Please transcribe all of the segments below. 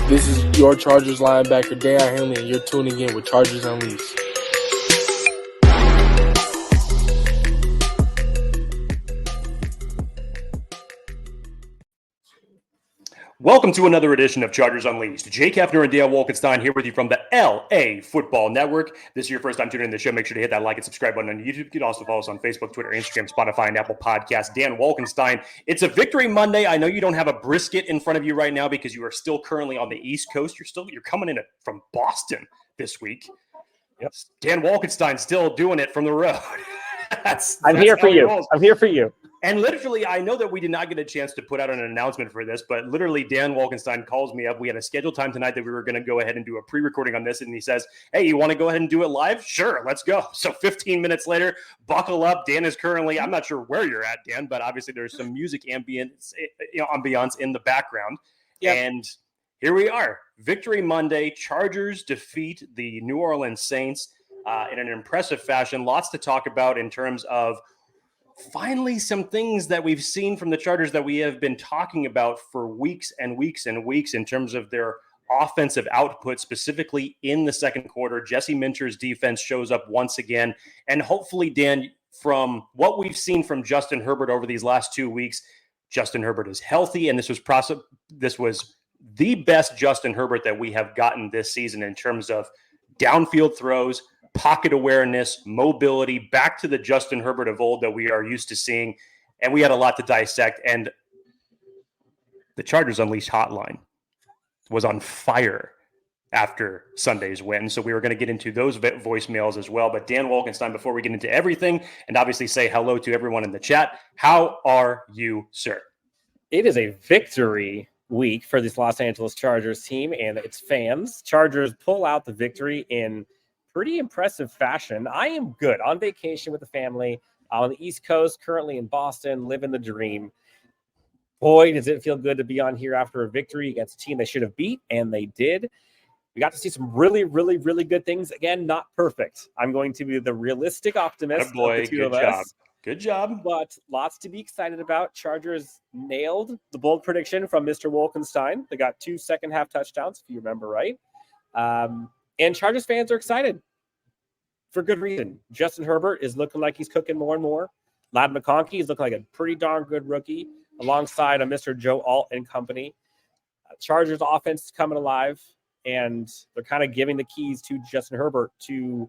This is your Chargers linebacker, Defe, and you're tuning in with Chargers Unleashed. Welcome to another edition of Chargers Unleashed. Jake Hefner and Wolkenstein here with you from the LAFB Network. This is your first time tuning in the show. Make sure to hit that like and subscribe button on YouTube. You can also follow us on Facebook, Twitter, Instagram, Spotify, and Apple Podcasts. Dan Wolkenstein. It's a Victory Monday. I know you don't have a brisket in front of you right now because you are still currently on the East Coast. You're coming in from Boston this week. Yep. Dan Wolkenstein still doing it from the road. I'm here for you. And literally, I know that we did not get a chance to put out an announcement for this, but literally Dan Wolkenstein calls me up. We had a scheduled time tonight that we were going to go ahead and do a pre-recording on this. And he says, hey, you want to go ahead and do it live? Sure, let's go. So 15 minutes later, buckle up. Dan is currently, I'm not sure where you're at, Dan, but obviously there's some music ambience in the background. Yep. And here we are. Victory Monday. Chargers defeat the New Orleans Saints in an impressive fashion. Lots to talk about in terms of finally some things that we've seen from the Chargers that we have been talking about for weeks and weeks and weeks in terms of their offensive output, specifically in the second quarter. Jesse Minter's defense shows up once again. And hopefully, Dan, from what we've seen from Justin Herbert over these last 2 weeks, Justin Herbert is healthy. And this was the best Justin Herbert that we have gotten this season in terms of downfield throws, pocket awareness, mobility, back to the Justin Herbert of old that we are used to seeing. And we had a lot to dissect. And the Chargers Unleashed hotline was on fire after Sunday's win. So we were going to get into those voicemails as well. But Dan Wolkenstein, before we get into everything, and obviously say hello to everyone in the chat, how are you, sir? It is a victory week for this Los Angeles Chargers team and its fans. Chargers pull out the victory in pretty impressive fashion. I am good on vacation with the family on the East Coast, currently in Boston, living the dream. Boy, does it feel good to be on here after a victory against a team they should have beat, and they did. We got to see some really, really, really good things. Again, not perfect. I'm going to be the realistic optimist. Boy, good job. Good job. But lots to be excited about. Chargers nailed the bold prediction from Mr. Wolkenstein. They got 2 second-half touchdowns, if you remember right. And Chargers fans are excited for good reason. Justin Herbert is looking like he's cooking more and more. McConkey is looking like a pretty darn good rookie alongside a Mr. Joe Alt and company. Chargers offense is coming alive, and they're kind of giving the keys to Justin Herbert to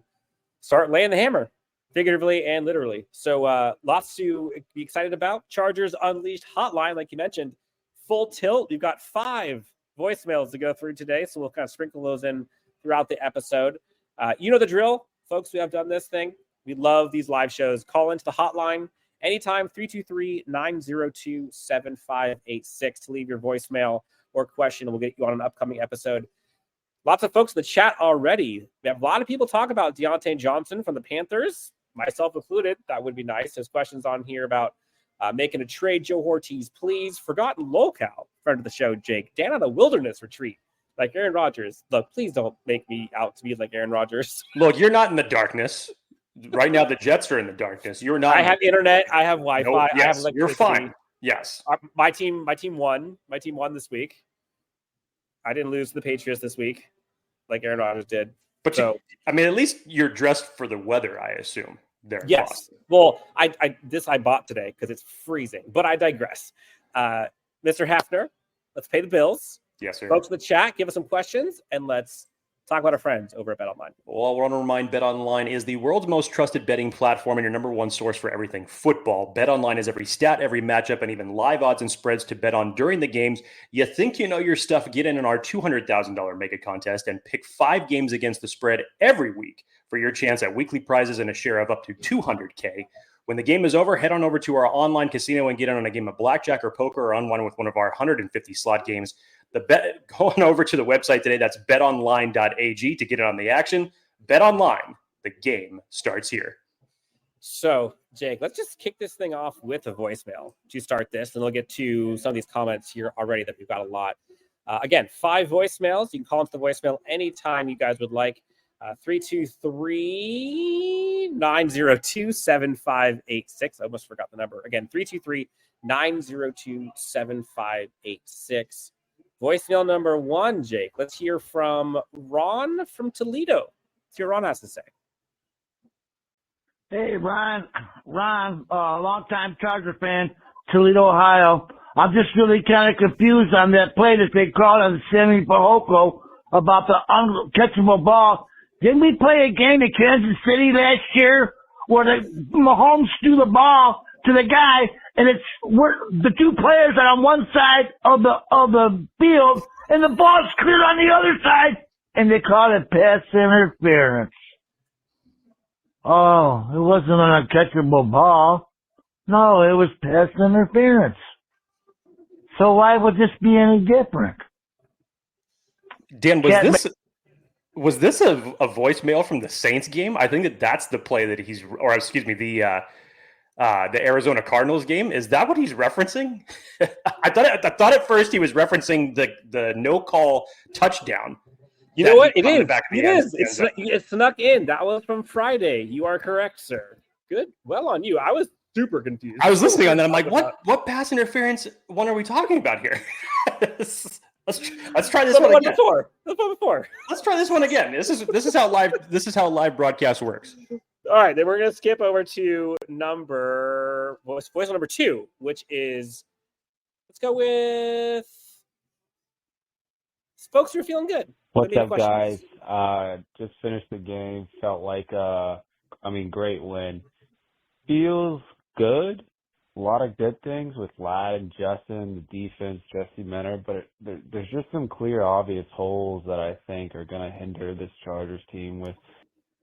start laying the hammer, figuratively and literally. So lots to be excited about. Chargers Unleashed hotline, like you mentioned, full tilt. We've got 5 voicemails to go through today, so we'll kind of sprinkle those in throughout the episode. You know the drill, folks. We have done this thing. We love these live shows. Call into the hotline anytime, 323-902-7586 to leave your voicemail or question. We'll get you on an upcoming episode. Lots of folks in the chat already. We have a lot of people talk about Deontay Johnson from the Panthers, myself included. That would be nice. There's questions on here about making a trade. Joe Ortiz, please. Forgotten locale, friend of the show, Jake. Dan on a wilderness retreat. Like Aaron Rodgers. Look, please don't make me out to be like Aaron Rodgers. Look, you're not in the darkness. Right now, the Jets are in the darkness. You're not. I have internet. I have Wi-Fi. Nope, yes, I have electricity. You're fine. Yes. My team won. My team won this week. I didn't lose to the Patriots this week like Aaron Rodgers did. But so, at least you're dressed for the weather, I assume. There. Yes. Boston. Well, I bought today because it's freezing. But I digress. Mr. Hefner, let's pay the bills. Yes, sir. Folks in the chat, give us some questions, and let's talk about our friends over at BetOnline. Well, I want to remind BetOnline is the world's most trusted betting platform and your number one source for everything football. BetOnline is every stat, every matchup, and even live odds and spreads to bet on during the games. You think you know your stuff? Get in our $200,000 mega contest and pick 5 games against the spread every week for your chance at weekly prizes and a share of up to $200K. When the game is over, head on over to our online casino and get in on a game of blackjack or poker or unwind with one of our 150 slot games. Going over to the website today, that's betonline.ag to get in on the action. BetOnline, the game starts here. So, Jake, let's just kick this thing off with a voicemail to start this, and we'll get to some of these comments here already that we've got a lot. Again, 5 voicemails. You can call into the voicemail anytime you guys would like. 323-902-7586. I almost forgot the number. Again, 323-902-7586. Voicemail number 1, Jake. Let's hear from Ron from Toledo. Let's hear what Ron has to say. Hey, Ron, longtime Charger fan, Toledo, Ohio. I'm just really kind of confused on that play that they called on Sammy Fehoko about the uncatchable ball. Didn't we play a game in Kansas City last year where Mahomes threw the ball to the guy, and the two players are on one side of the field, and the ball's cleared on the other side, and they called it pass interference. Oh, it wasn't an uncatchable ball. No, it was pass interference. So why would this be any different? Dan, was this a voicemail from the Saints game? I think that's the play that the Arizona Cardinals game. Is that what he's referencing? I thought at first he was referencing the no call touchdown. You know what? It is. It snuck in. That was from Friday. You are correct, sir. Good. Well on you. I was super confused. I was listening on that. I'm like, what pass interference one are we talking about here? Let's try this one again. Let's try this one again. This is how live broadcast works. All right, then we're gonna skip over to voice number 2, which is, let's go with folks who are feeling good. What's up, guys? Just finished the game. Felt like great win. Feels good. A lot of good things with Ladd and Justin, the defense, Jesse Mentor, but there's just some clear, obvious holes that I think are going to hinder this Chargers team with.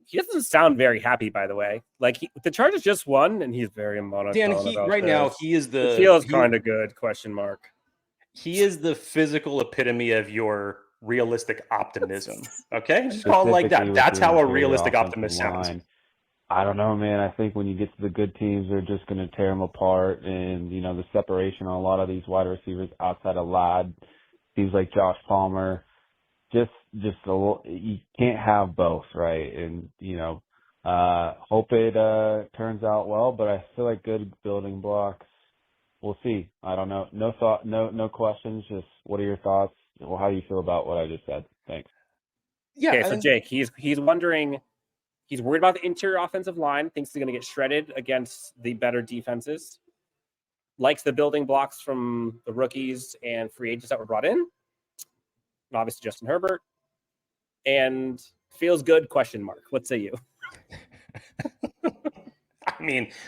He doesn't sound very happy, by the way. Like the Chargers just won, and he's very monotone. Dan, now he is the. It feels kind of good? Question mark. He is the physical epitome of your realistic optimism. Okay, just call it like that. That's how a realistic optimist sounds. I don't know, man. I think when you get to the good teams, they're just going to tear them apart. And, the separation on a lot of these wide receivers outside of Ladd seems like Josh Palmer. Just a little, you can't have both, right? And, hope it turns out well, but I feel like good building blocks. We'll see. I don't know. No questions. Just what are your thoughts? Well, how do you feel about what I just said? Thanks. Yeah. Okay, so Jake, he's wondering. He's worried about the interior offensive line, thinks they're going to get shredded against the better defenses, likes the building blocks from the rookies and free agents that were brought in, and obviously Justin Herbert, and feels good, question mark. What say you?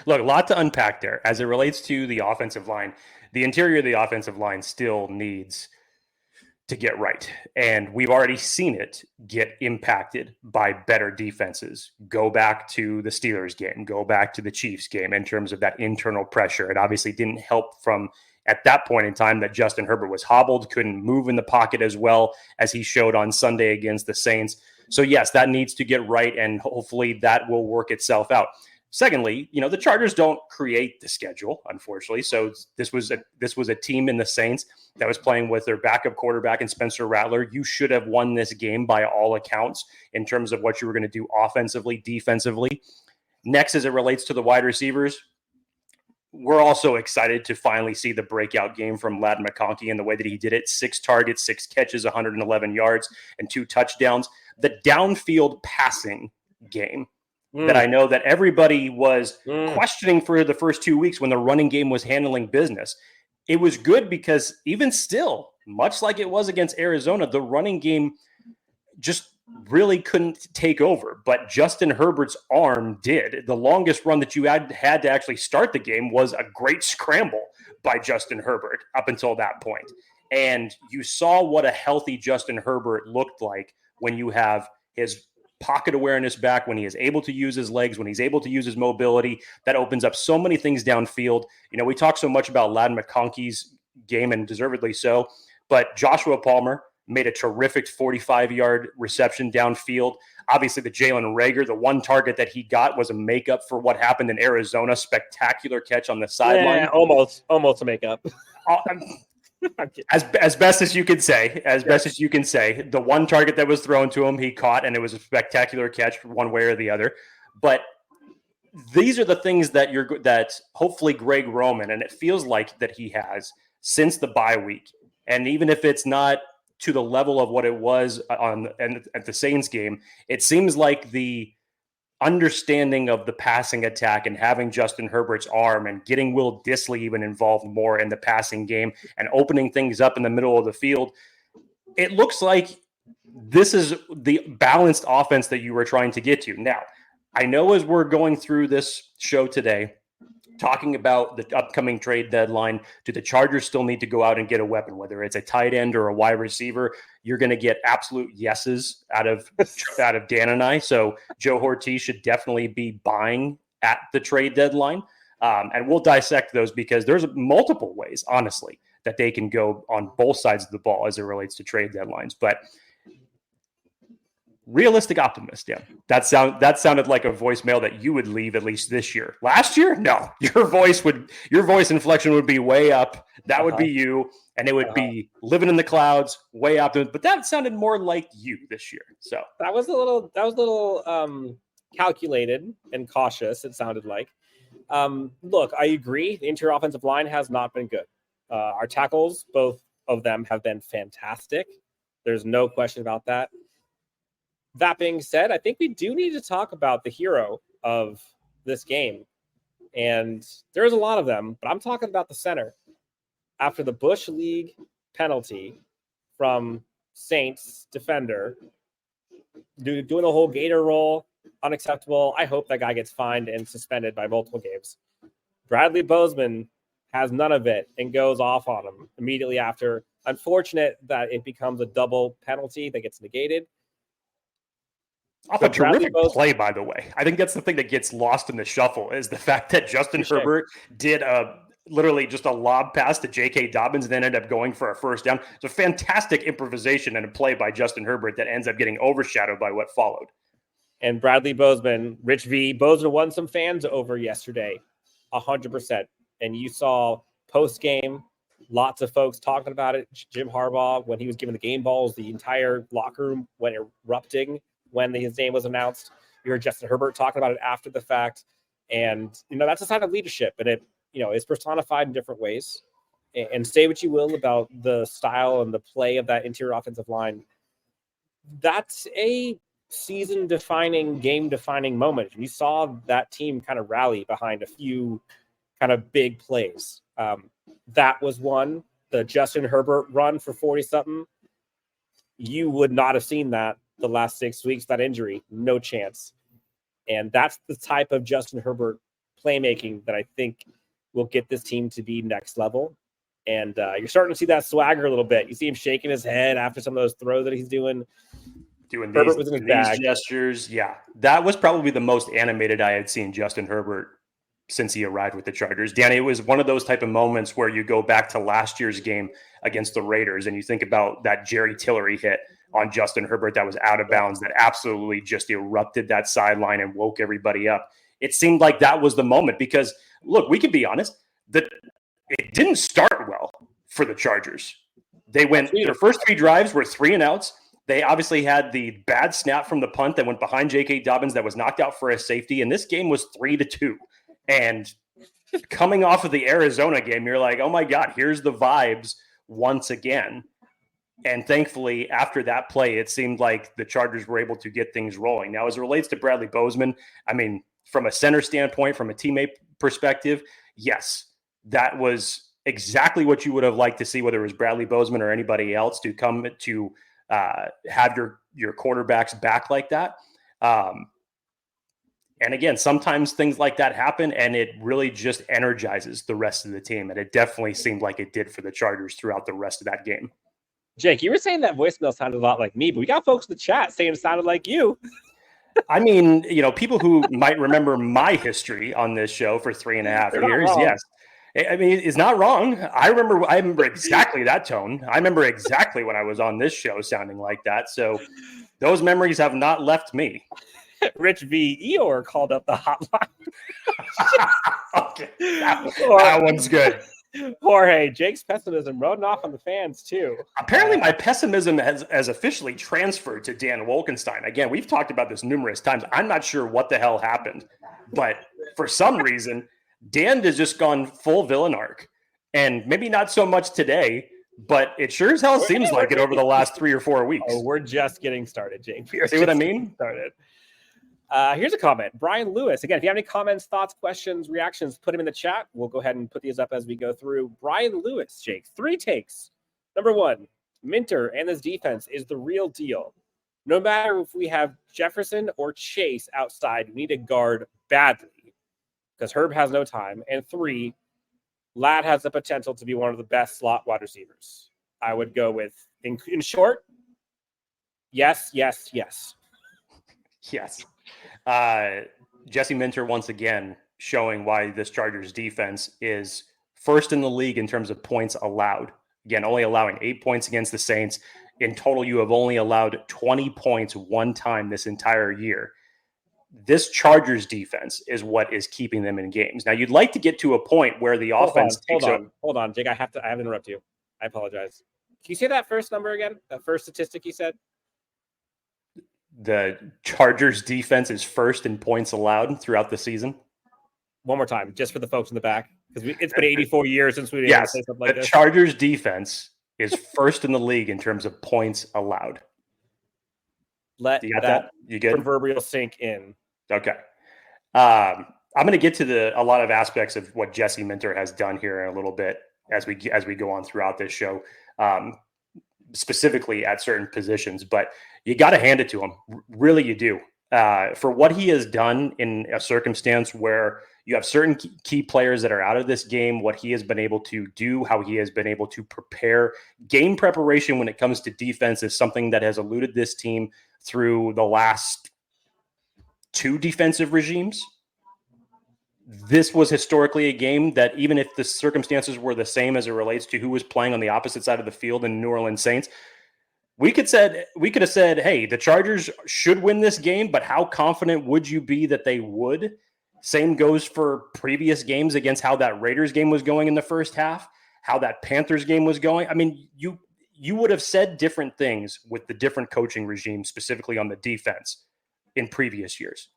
Look, a lot to unpack there. As it relates to the offensive line, the interior of the offensive line still needs to get right. And we've already seen it get impacted by better defenses. Go back to the Steelers game, go back to the Chiefs game in terms of that internal pressure. It obviously didn't help from at that point in time that Justin Herbert was hobbled, couldn't move in the pocket as well as he showed on Sunday against the Saints. So yes, that needs to get right, and hopefully that will work itself out. Secondly, the Chargers don't create the schedule, unfortunately. So this was a team in the Saints that was playing with their backup quarterback and Spencer Rattler. You should have won this game by all accounts in terms of what you were going to do offensively, defensively. Next, as it relates to the wide receivers, we're also excited to finally see the breakout game from Ladd McConkey and the way that he did it. 6 targets, 6 catches, 111 yards, and 2 touchdowns. The downfield passing game that I know that everybody was questioning for the first 2 weeks when the running game was handling business. It was good because even still, much like it was against Arizona, the running game just really couldn't take over. But Justin Herbert's arm did. The longest run that you had to actually start the game was a great scramble by Justin Herbert up until that point. And you saw what a healthy Justin Herbert looked like when you have his pocket awareness back, when he is able to use his legs, when he's able to use his mobility. That opens up so many things downfield. We talk so much about Ladd McConkey's game, and deservedly so, but Joshua Palmer made a terrific 45-yard reception downfield. Obviously, the Jalen Reagor, the one target that he got was a makeup for what happened in Arizona. Spectacular catch on the sideline. Yeah, almost a makeup. As best as you can say, the one target that was thrown to him, he caught, and it was a spectacular catch one way or the other. But these are the things that hopefully Greg Roman, and it feels like that he has since the bye week, And even if it's not to the level of what it was at the Saints game, it seems like the understanding of the passing attack and having Justin Herbert's arm and getting Will Dissly even involved more in the passing game and opening things up in the middle of the field, it looks like this is the balanced offense that you were trying to get to. Now, I know as we're going through this show today, talking about the upcoming trade deadline, do the Chargers still need to go out and get a weapon, whether it's a tight end or a wide receiver? You're going to get absolute yeses out of Dan and I. So Joe Hortiz should definitely be buying at the trade deadline. And we'll dissect those because there's multiple ways, honestly, that they can go on both sides of the ball as it relates to trade deadlines. But realistic optimist, yeah. That sounded like a voicemail that you would leave at least this year. Last year, no. Your voice inflection would be way up. That would be you, and it would be living in the clouds, way up. But that sounded more like you this year. So that was a little calculated and cautious. It sounded like. Look, I agree. The interior offensive line has not been good. Our tackles, both of them, have been fantastic. There's no question about that. That being said, I think we do need to talk about the hero of this game. And there's a lot of them, but I'm talking about the center. After the Bush League penalty from Saints defender, doing the whole gator roll, unacceptable. I hope that guy gets fined and suspended by multiple games. Bradley Bozeman has none of it and goes off on him immediately after. Unfortunate that it becomes a double penalty that gets negated. Off a terrific play, by the way. I think that's the thing that gets lost in the shuffle is the fact that Justin Herbert did literally just a lob pass to J.K. Dobbins and then ended up going for a first down. It's a fantastic improvisation and a play by Justin Herbert that ends up getting overshadowed by what followed. And Bradley Bozeman, Rich V. Bozeman won some fans over yesterday, 100%. And you saw post-game, lots of folks talking about it. Jim Harbaugh, when he was given the game balls, the entire locker room went erupting when his name was announced. You heard Justin Herbert talking about it after the fact. And, that's a sign of leadership. And it, is personified in different ways. And say what you will about the style and the play of that interior offensive line. That's a season-defining, game-defining moment. You saw that team kind of rally behind a few kind of big plays. That was one. The Justin Herbert run for 40-something. You would not have seen that the last 6 weeks, that injury, no chance. And that's the type of Justin Herbert playmaking that I think will get this team to be next level. And you're starting to see that swagger a little bit. You see him shaking his head after some of those throws that he's doing these gestures. Yeah, that was probably the most animated I had seen Justin Herbert since he arrived with the Chargers. Danny, it was one of those type of moments where you go back to last year's game against the Raiders and you think about that Jerry Tillery hit on Justin Herbert that was out of bounds, that absolutely just erupted that sideline and woke everybody up. It seemed like that was the moment because, look, we can be honest, that it didn't start well for the Chargers. They went, their first 3 drives were 3 and outs. They obviously had the bad snap from the punt that went behind J.K. Dobbins that was knocked out for a safety, and this game was 3-2. And coming off of the Arizona game, you're like, oh my God, here's the vibes once again. And thankfully, after that play, it seemed like the Chargers were able to get things rolling. Now, as it relates to Bradley Bozeman, I mean, from a center standpoint, from a teammate perspective, yes, that was exactly what you would have liked to see, whether it was Bradley Bozeman or anybody else, to come to have your quarterbacks back like that. And again, sometimes things like that happen, and it really just energizes the rest of the team. And it definitely seemed like it did for the Chargers throughout the rest of that game. Jake, you were saying that voicemail sounded a lot like me, but we got folks in the chat saying it sounded like you. I mean, people who might remember my history on this show for 3.5 years, yes. I mean, it's not wrong. I remember exactly that tone. I remember exactly when I was on this show sounding like that. So those memories have not left me. Rich V. Eeyore called up the hotline. Okay, that one's good. Jorge, Jake's pessimism roding off on the fans too. Apparently my pessimism has officially transferred to Dan Wolkenstein. Again, we've talked about this numerous times. I'm not sure what the hell happened, but for some reason, Dan has just gone full villain arc. And maybe not so much today, but it sure as hell seems like it over the last 3 or 4 weeks. Oh, we're just getting started, Jake. See what I mean? Started. Here's a comment. Brian Lewis. Again, if you have any comments, thoughts, questions, reactions, put them in the chat. We'll go ahead and put these up as we go through. Brian Lewis, Jake. 3 takes. Number 1, Minter and his defense is the real deal. No matter if we have Jefferson or Chase outside, we need to guard badly because Herb has no time. And 3, Ladd has the potential to be one of the best slot wide receivers. I would go with, in short, yes, yes, yes. Yes. Jesse Minter once again showing why this Chargers defense is first in the league in terms of points allowed. Again, only allowing 8 points against the Saints. In total, you have only allowed 20 points one time this entire year. This Chargers defense is what is keeping them in games. Now, you'd like to get to a point where the offense Hold on, Jake. I have to interrupt you. I apologize. Can you say that first number again? That first statistic you said? The Chargers defense is first in points allowed throughout the season. One more time, just for the folks in the back, because it's been 84 years since we did say something like this. The Chargers defense is first in the league in terms of points allowed. You got that? You good? Proverbial sink in. Okay. I'm going to get to a lot of aspects of what Jesse Minter has done here in a little bit as we go on throughout this show, specifically at certain positions. But you got to hand it to him. Really, you do. For what he has done in a circumstance where you have certain key players that are out of this game, what he has been able to do, how he has been able to prepare. Game preparation when it comes to defense is something that has eluded this team through the last 2 defensive regimes. This was historically a game that, even if the circumstances were the same as it relates to who was playing on the opposite side of the field in New Orleans Saints, we could have said, hey, the Chargers should win this game, but how confident would you be that they would? Same goes for previous games against how that Raiders game was going in the first half, how that Panthers game was going. I mean, you would have said different things with the different coaching regime, specifically on the defense in previous years.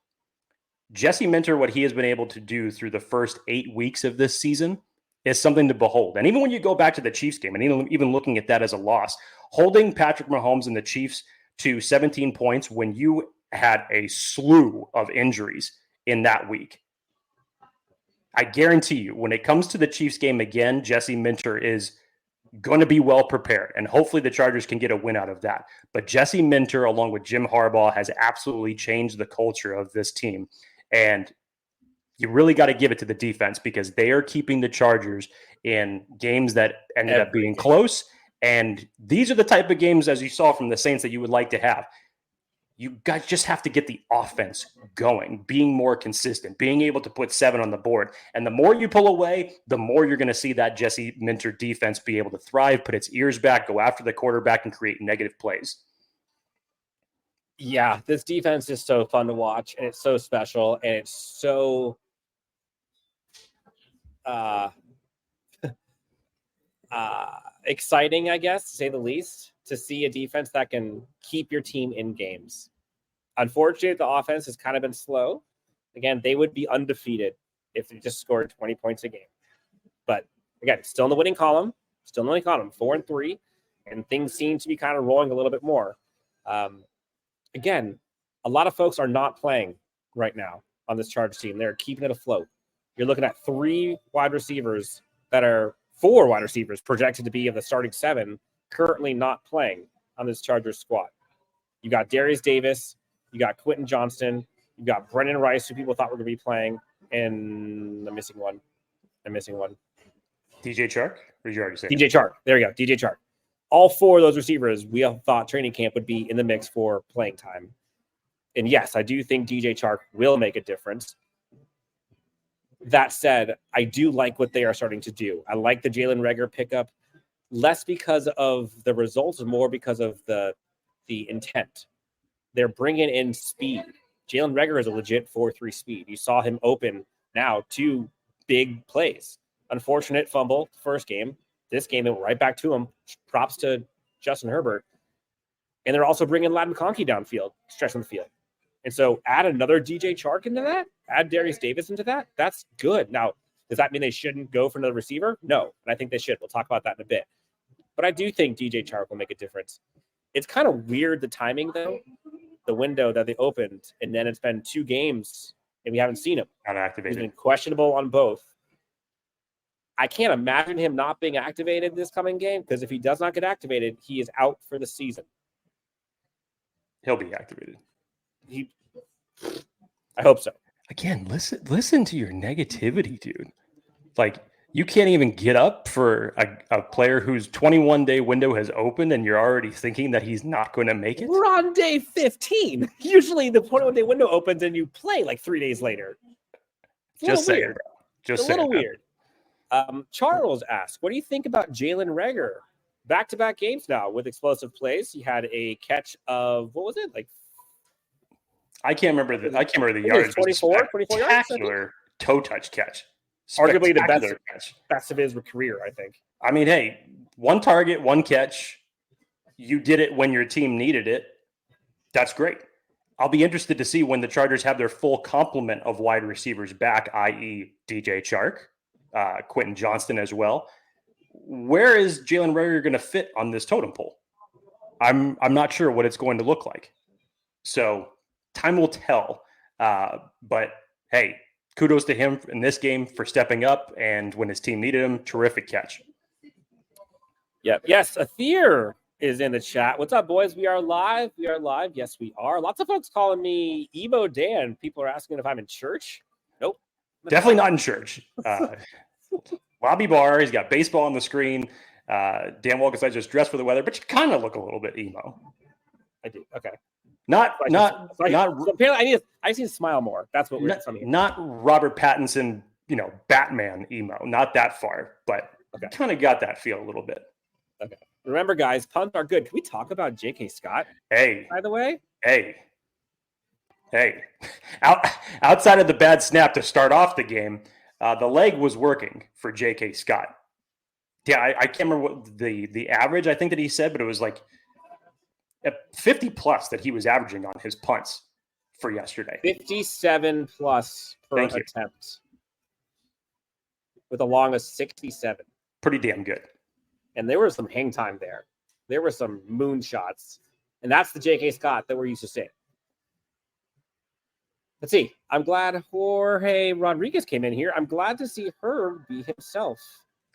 Jesse Minter, what he has been able to do through the first 8 weeks of this season is something to behold. And even when you go back to the Chiefs game, and even looking at that as a loss, holding Patrick Mahomes and the Chiefs to 17 points when you had a slew of injuries in that week. I guarantee you, when it comes to the Chiefs game again, Jesse Minter is going to be well prepared, and hopefully the Chargers can get a win out of that. But Jesse Minter, along with Jim Harbaugh, has absolutely changed the culture of this team. And you really got to give it to the defense because they are keeping the Chargers in games that ended up being close. And these are the type of games, as you saw from the Saints, that you would like to have. You guys just have to get the offense going, being more consistent, being able to put 7 on the board. And the more you pull away, the more you're going to see that Jesse Minter defense be able to thrive, put its ears back, go after the quarterback, and create negative plays. Yeah, this defense is so fun to watch, and it's so special, and it's so exciting, I guess, to say the least, to see a defense that can keep your team in games. Unfortunately, the offense has kind of been slow. Again, they would be undefeated if they just scored 20 points a game. But again, still in the winning column, 4-3, and things seem to be kind of rolling a little bit more. Again, a lot of folks are not playing right now on this Chargers team. They're keeping it afloat. You're looking at 4 wide receivers projected to be of the starting 7 currently not playing on this Chargers squad. You got Darius Davis, you got Quentin Johnston, you got Brendan Rice, who people thought were going to be playing, and I'm missing one. DJ Chark? Or did you already say DJ Chark. There you go, DJ Chark. All 4 of those receivers we all thought training camp would be in the mix for playing time. And yes, I do think DJ Chark will make a difference. That said, I do like what they are starting to do. I like the Jalen Reagor pickup, less because of the results, more because of the intent. They're bringing in speed. Jalen Reagor is a legit 4.3 speed. You saw him open now 2 big plays. Unfortunate fumble first game. This game, it went right back to him. Props to Justin Herbert. And they're also bringing Ladd McConkey downfield, stretching the field. And so add another DJ Chark into that, add Darius Davis into that. That's good. Now, does that mean they shouldn't go for another receiver? No, and I think they should. We'll talk about that in a bit. But I do think DJ Chark will make a difference. It's kind of weird, the timing, though, the window that they opened, and then it's been 2 games, and we haven't seen him. Not He's activated. been questionable on both. I can't imagine him not being activated this coming game, because if he does not get activated, he is out for the season. He'll be activated. I hope so. Again, listen to your negativity, dude. Like, you can't even get up for a player whose 21-day window has opened, and you're already thinking that he's not going to make it? We're on day 15. Usually the 21-day window opens and you play like 3 days later. Just saying, weird. bro. Just It's a little saying, weird. Charles asked, what do you think about Jalen Reagor? Back-to-back games now with explosive plays. He had a catch of, what was it? Like, I can't remember the yards. 24 yards. Spectacular toe touch catch. Arguably the Spectacular catch. best of his career, I think. I mean, hey, 1 target, 1 catch. You did it when your team needed it. That's great. I'll be interested to see when the Chargers have their full complement of wide receivers back, i.e. DJ Chark, Quentin Johnston as well. Where is Jalen Reagor going to fit on this totem pole? I'm not sure what it's going to look like. So time will tell. But hey, kudos to him in this game for stepping up, and when his team needed him, terrific catch. Yep. Yes, Athir is in the chat. What's up, boys? We are live. We are live. Yes, we are. Lots of folks calling me Emo Dan. People are asking if I'm in church. Nope. Definitely not in church. Lobby bar. He's got baseball on the screen. Dan Wolkenstein just dressed for the weather, but you kind of look a little bit emo. I do. Okay. So apparently I just need to smile more. That's what we're saying. Not Robert Pattinson, Batman emo. Not that far, but kind of got that feel a little bit. Okay. Remember, guys, punts are good. Can we talk about J.K. Scott? Hey. By the way. Hey. Outside of the bad snap to start off the game, the leg was working for J.K. Scott. Yeah, I can't remember what the average I think that he said, but it was like 50 plus that he was averaging on his punts for yesterday. 57 plus per attempt with a long of 67. Pretty damn good. And there was some hang time there. There were some moon shots. And that's the J.K. Scott that we're used to seeing. Let's see. I'm glad Jorge Rodriguez came in here. I'm glad to see Herb be himself.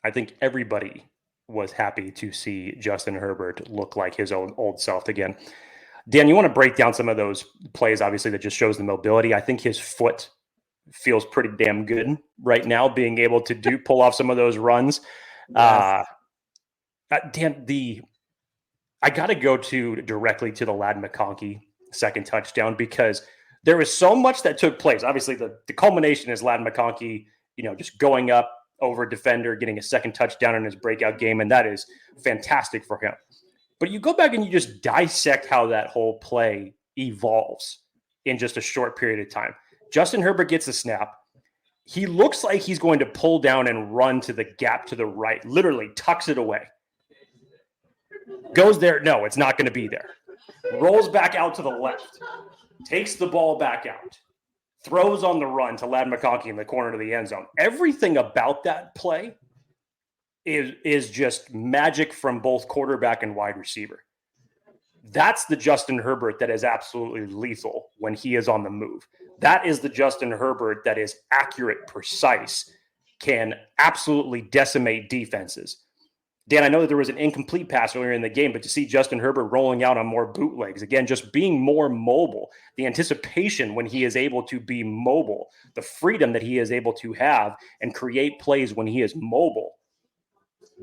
I think everybody was happy to see Justin Herbert look like his own old self again. Dan, you want to break down some of those plays, obviously, that just shows the mobility. I think his foot feels pretty damn good right now, being able to pull off some of those runs. Yes. Dan, I got to go directly to the Lad McConkey second touchdown, because there was so much that took place. Obviously, the culmination is Lad McConkey, just going up over defender, getting a second touchdown in his breakout game, and that is fantastic for him. But you go back and you just dissect how that whole play evolves in just a short period of time. Justin Herbert gets a snap. He looks like he's going to pull down and run to the gap to the right, literally tucks it away. Goes there. No, it's not going to be there. Rolls back out to the left. Takes the ball back out. Throws on the run to Lad McConkey in the corner of the end zone. Everything about that play is just magic from both quarterback and wide receiver. That's the Justin Herbert that is absolutely lethal when he is on the move. That is the Justin Herbert that is accurate, precise, can absolutely decimate defenses. Dan, I know that there was an incomplete pass earlier in the game, but to see Justin Herbert rolling out on more bootlegs, again, just being more mobile, the anticipation when he is able to be mobile, the freedom that he is able to have and create plays when he is mobile.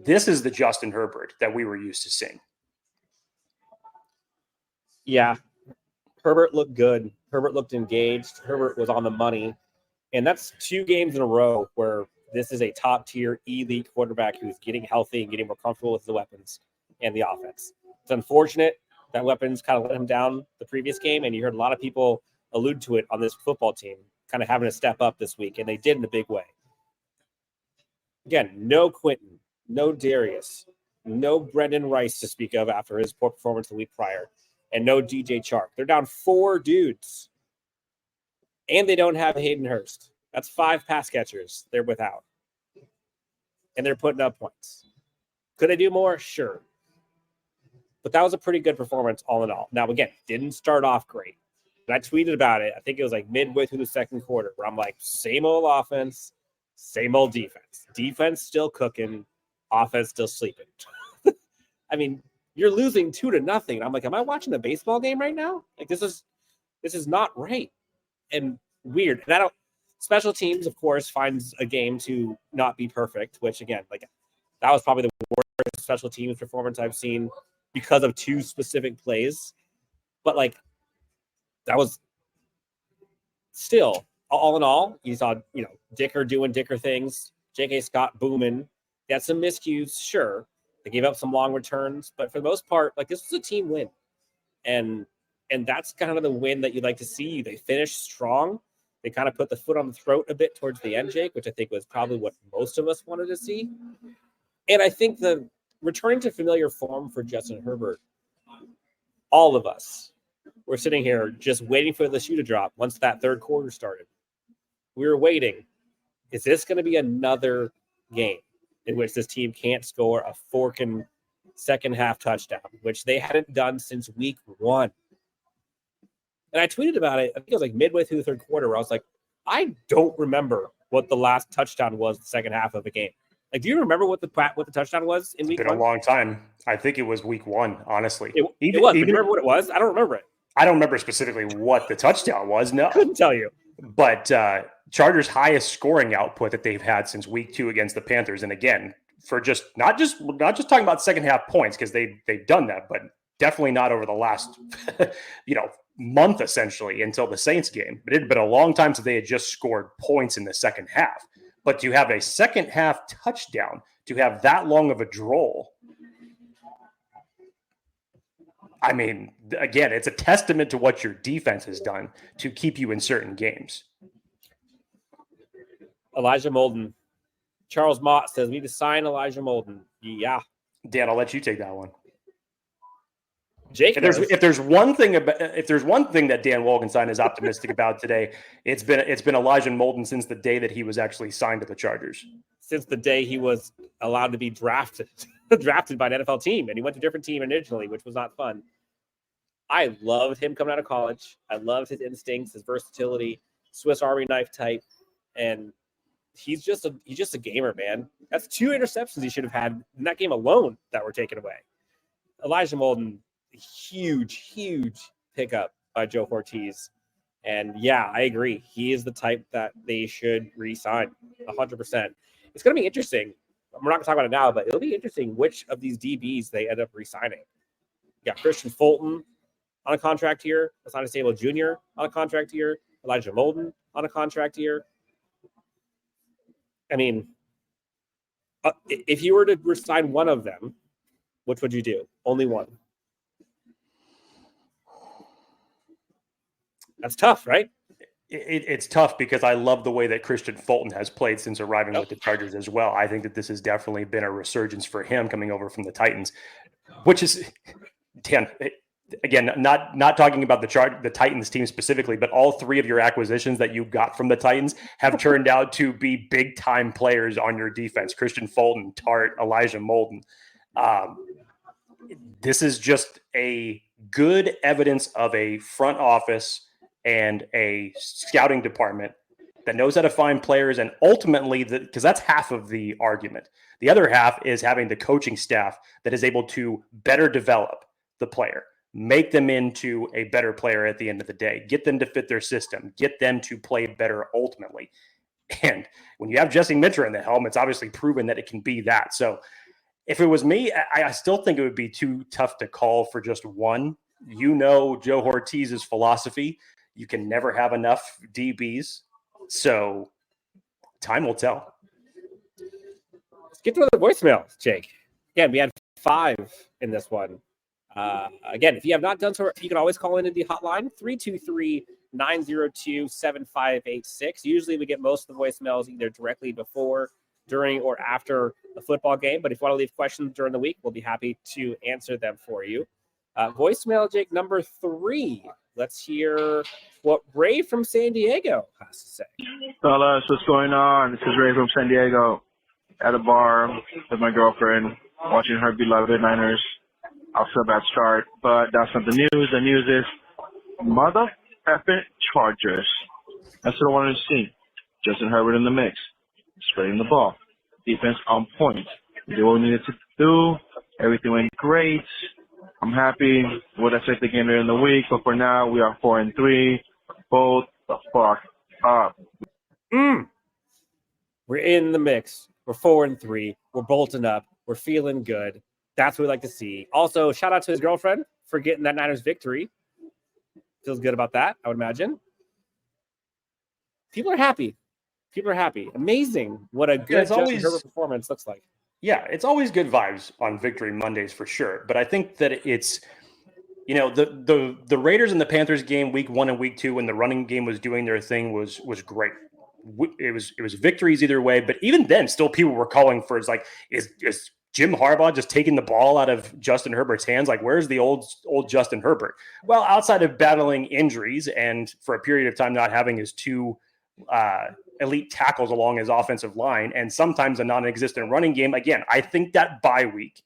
This is the Justin Herbert that we were used to seeing. Yeah. Herbert looked good. Herbert looked engaged. Herbert was on the money. And that's 2 games in a row where this is a top-tier elite quarterback who's getting healthy and getting more comfortable with the weapons and the offense. It's unfortunate that weapons kind of let him down the previous game, and you heard a lot of people allude to it on this football team, kind of having to step up this week, and they did in a big way. Again, no Quentin, no Darius, no Brendan Rice to speak of after his poor performance the week prior, and no DJ Chark. They're down 4 dudes, and they don't have Hayden Hurst. That's 5 pass catchers they're without. And they're putting up points. Could they do more? Sure. But that was a pretty good performance all in all. Now, again, didn't start off great. And I tweeted about it. I think it was like midway through the second quarter where I'm like, same old offense, same old defense. Defense still cooking, offense still sleeping. I mean, you're losing 2-0. I'm like, am I watching a baseball game right now? Like, this is not right and weird. And I don't. Special teams, of course, finds a game to not be perfect, which again, like that was probably the worst special teams performance I've seen because of 2 specific plays. But like that was still all in all, you saw, Dicker doing Dicker things, J.K. Scott booming. They had some miscues, sure. They gave up some long returns, but for the most part, like this was a team win. And that's kind of the win that you'd like to see. They finished strong. They kind of put the foot on the throat a bit towards the end, Jake, which I think was probably what most of us wanted to see. And I think the returning to familiar form for Justin Herbert, all of us were sitting here just waiting for the shoe to drop once that third quarter started. We were waiting. Is this going to be another game in which this team can't score a forking second half touchdown, which they hadn't done since week 1? And I tweeted about it, I think it was like midway through the third quarter, where I was like, I don't remember what the last touchdown was the second half of the game. Like, do you remember what the touchdown was in week 1? It's been a long time. I think it was week 1, honestly. It was. But do you remember what it was? I don't remember it. I don't remember specifically what the touchdown was. No. Couldn't tell you. But Chargers' highest scoring output that they've had since week 2 against the Panthers. And again, for just not just talking about second half points, because they've done that, but definitely not over the last month essentially until the Saints game. But it had been a long time since they had just scored points in the second half. But to have a second half touchdown, to have that long of a droll, I mean, again, it's a testament to what your defense has done to keep you in certain games. Elijah Molden. Charles Mott says, we need to sign Elijah Molden. Yeah. Dan, I'll let you take that one. Jake, if there's one thing that Dan Wolkenstein is optimistic about today, it's been Elijah Molden since the day that he was actually signed to the Chargers. Since the day he was allowed to be drafted by an NFL team, and he went to a different team originally, which was not fun. I loved him coming out of college. I loved his instincts, his versatility, Swiss Army knife type, and he's just a gamer, man. That's 2 interceptions he should have had in that game alone that were taken away. Elijah Molden. Huge pickup by Joe Ortiz. And yeah, I agree. He is the type that they should re-sign 100%. It's going to be interesting. We're not going to talk about it now, but it'll be interesting which of these DBs they end up re-signing. You got Christian Fulton on a contract here. Asante Samuel Jr. on a contract here. Elijah Molden on a contract here. I mean, if you were to re-sign one of them, which would you do? Only one. That's tough, right? It's tough because I love the way that Christian Fulton has played since arriving with the Chargers as well. I think that this has definitely been a resurgence for him coming over from the Titans, which is, Dan, again, not talking about the Titans team specifically, but all 3 of your acquisitions that you got from the Titans have turned out to be big-time players on your defense. Christian Fulton, Tart, Elijah Molden. This is just a good evidence of a front office and a scouting department that knows how to find players, and ultimately, because that's half of the argument. The other half is having the coaching staff that is able to better develop the player, make them into a better player at the end of the day, get them to fit their system, get them to play better ultimately. And when you have Jesse Minter in the helm, it's obviously proven that it can be that. So if it was me, I still think it would be too tough to call for just one. Joe Ortiz's philosophy. You can never have enough DBs. So time will tell. Let's get to the voicemails, Jake. Again, we had 5 in this one. Again, if you have not done so, you can always call into the hotline, 323-902-7586. Usually we get most of the voicemails either directly before, during, or after the football game. But if you want to leave questions during the week, we'll be happy to answer them for you. Voicemail, Jake, number 3. Let's hear what Ray from San Diego has to say. Fellas, what's going on? This is Ray from San Diego at a bar with my girlfriend, watching her beloved Niners off to a bad start, but that's not the news. The news is mother effing Chargers. That's what I wanted to see. Justin Herbert in the mix, spreading the ball, defense on point. We did what we needed to do. Everything went great. I'm happy. We'll dissect the game later in the week, but for now, we are 4-3. Both the fuck up. We're in the mix. We're 4-3. We're bolting up. We're feeling good. That's what we like to see. Also, shout out to his girlfriend for getting that Niners victory. Feels good about that, I would imagine. People are happy. People are happy. Amazing what a good Justin Herbert performance looks like. Yeah, it's always good vibes on Victory Mondays for sure. But I think that it's, the Raiders and the Panthers game week 1 and week 2 when the running game was doing their thing was great. It was victories either way. But even then, still people were calling for, it's like, is Jim Harbaugh just taking the ball out of Justin Herbert's hands? Like, where's the old Justin Herbert? Well, outside of battling injuries and for a period of time not having his two elite tackles along his offensive line and sometimes a non-existent running game. Again, I think that bye week,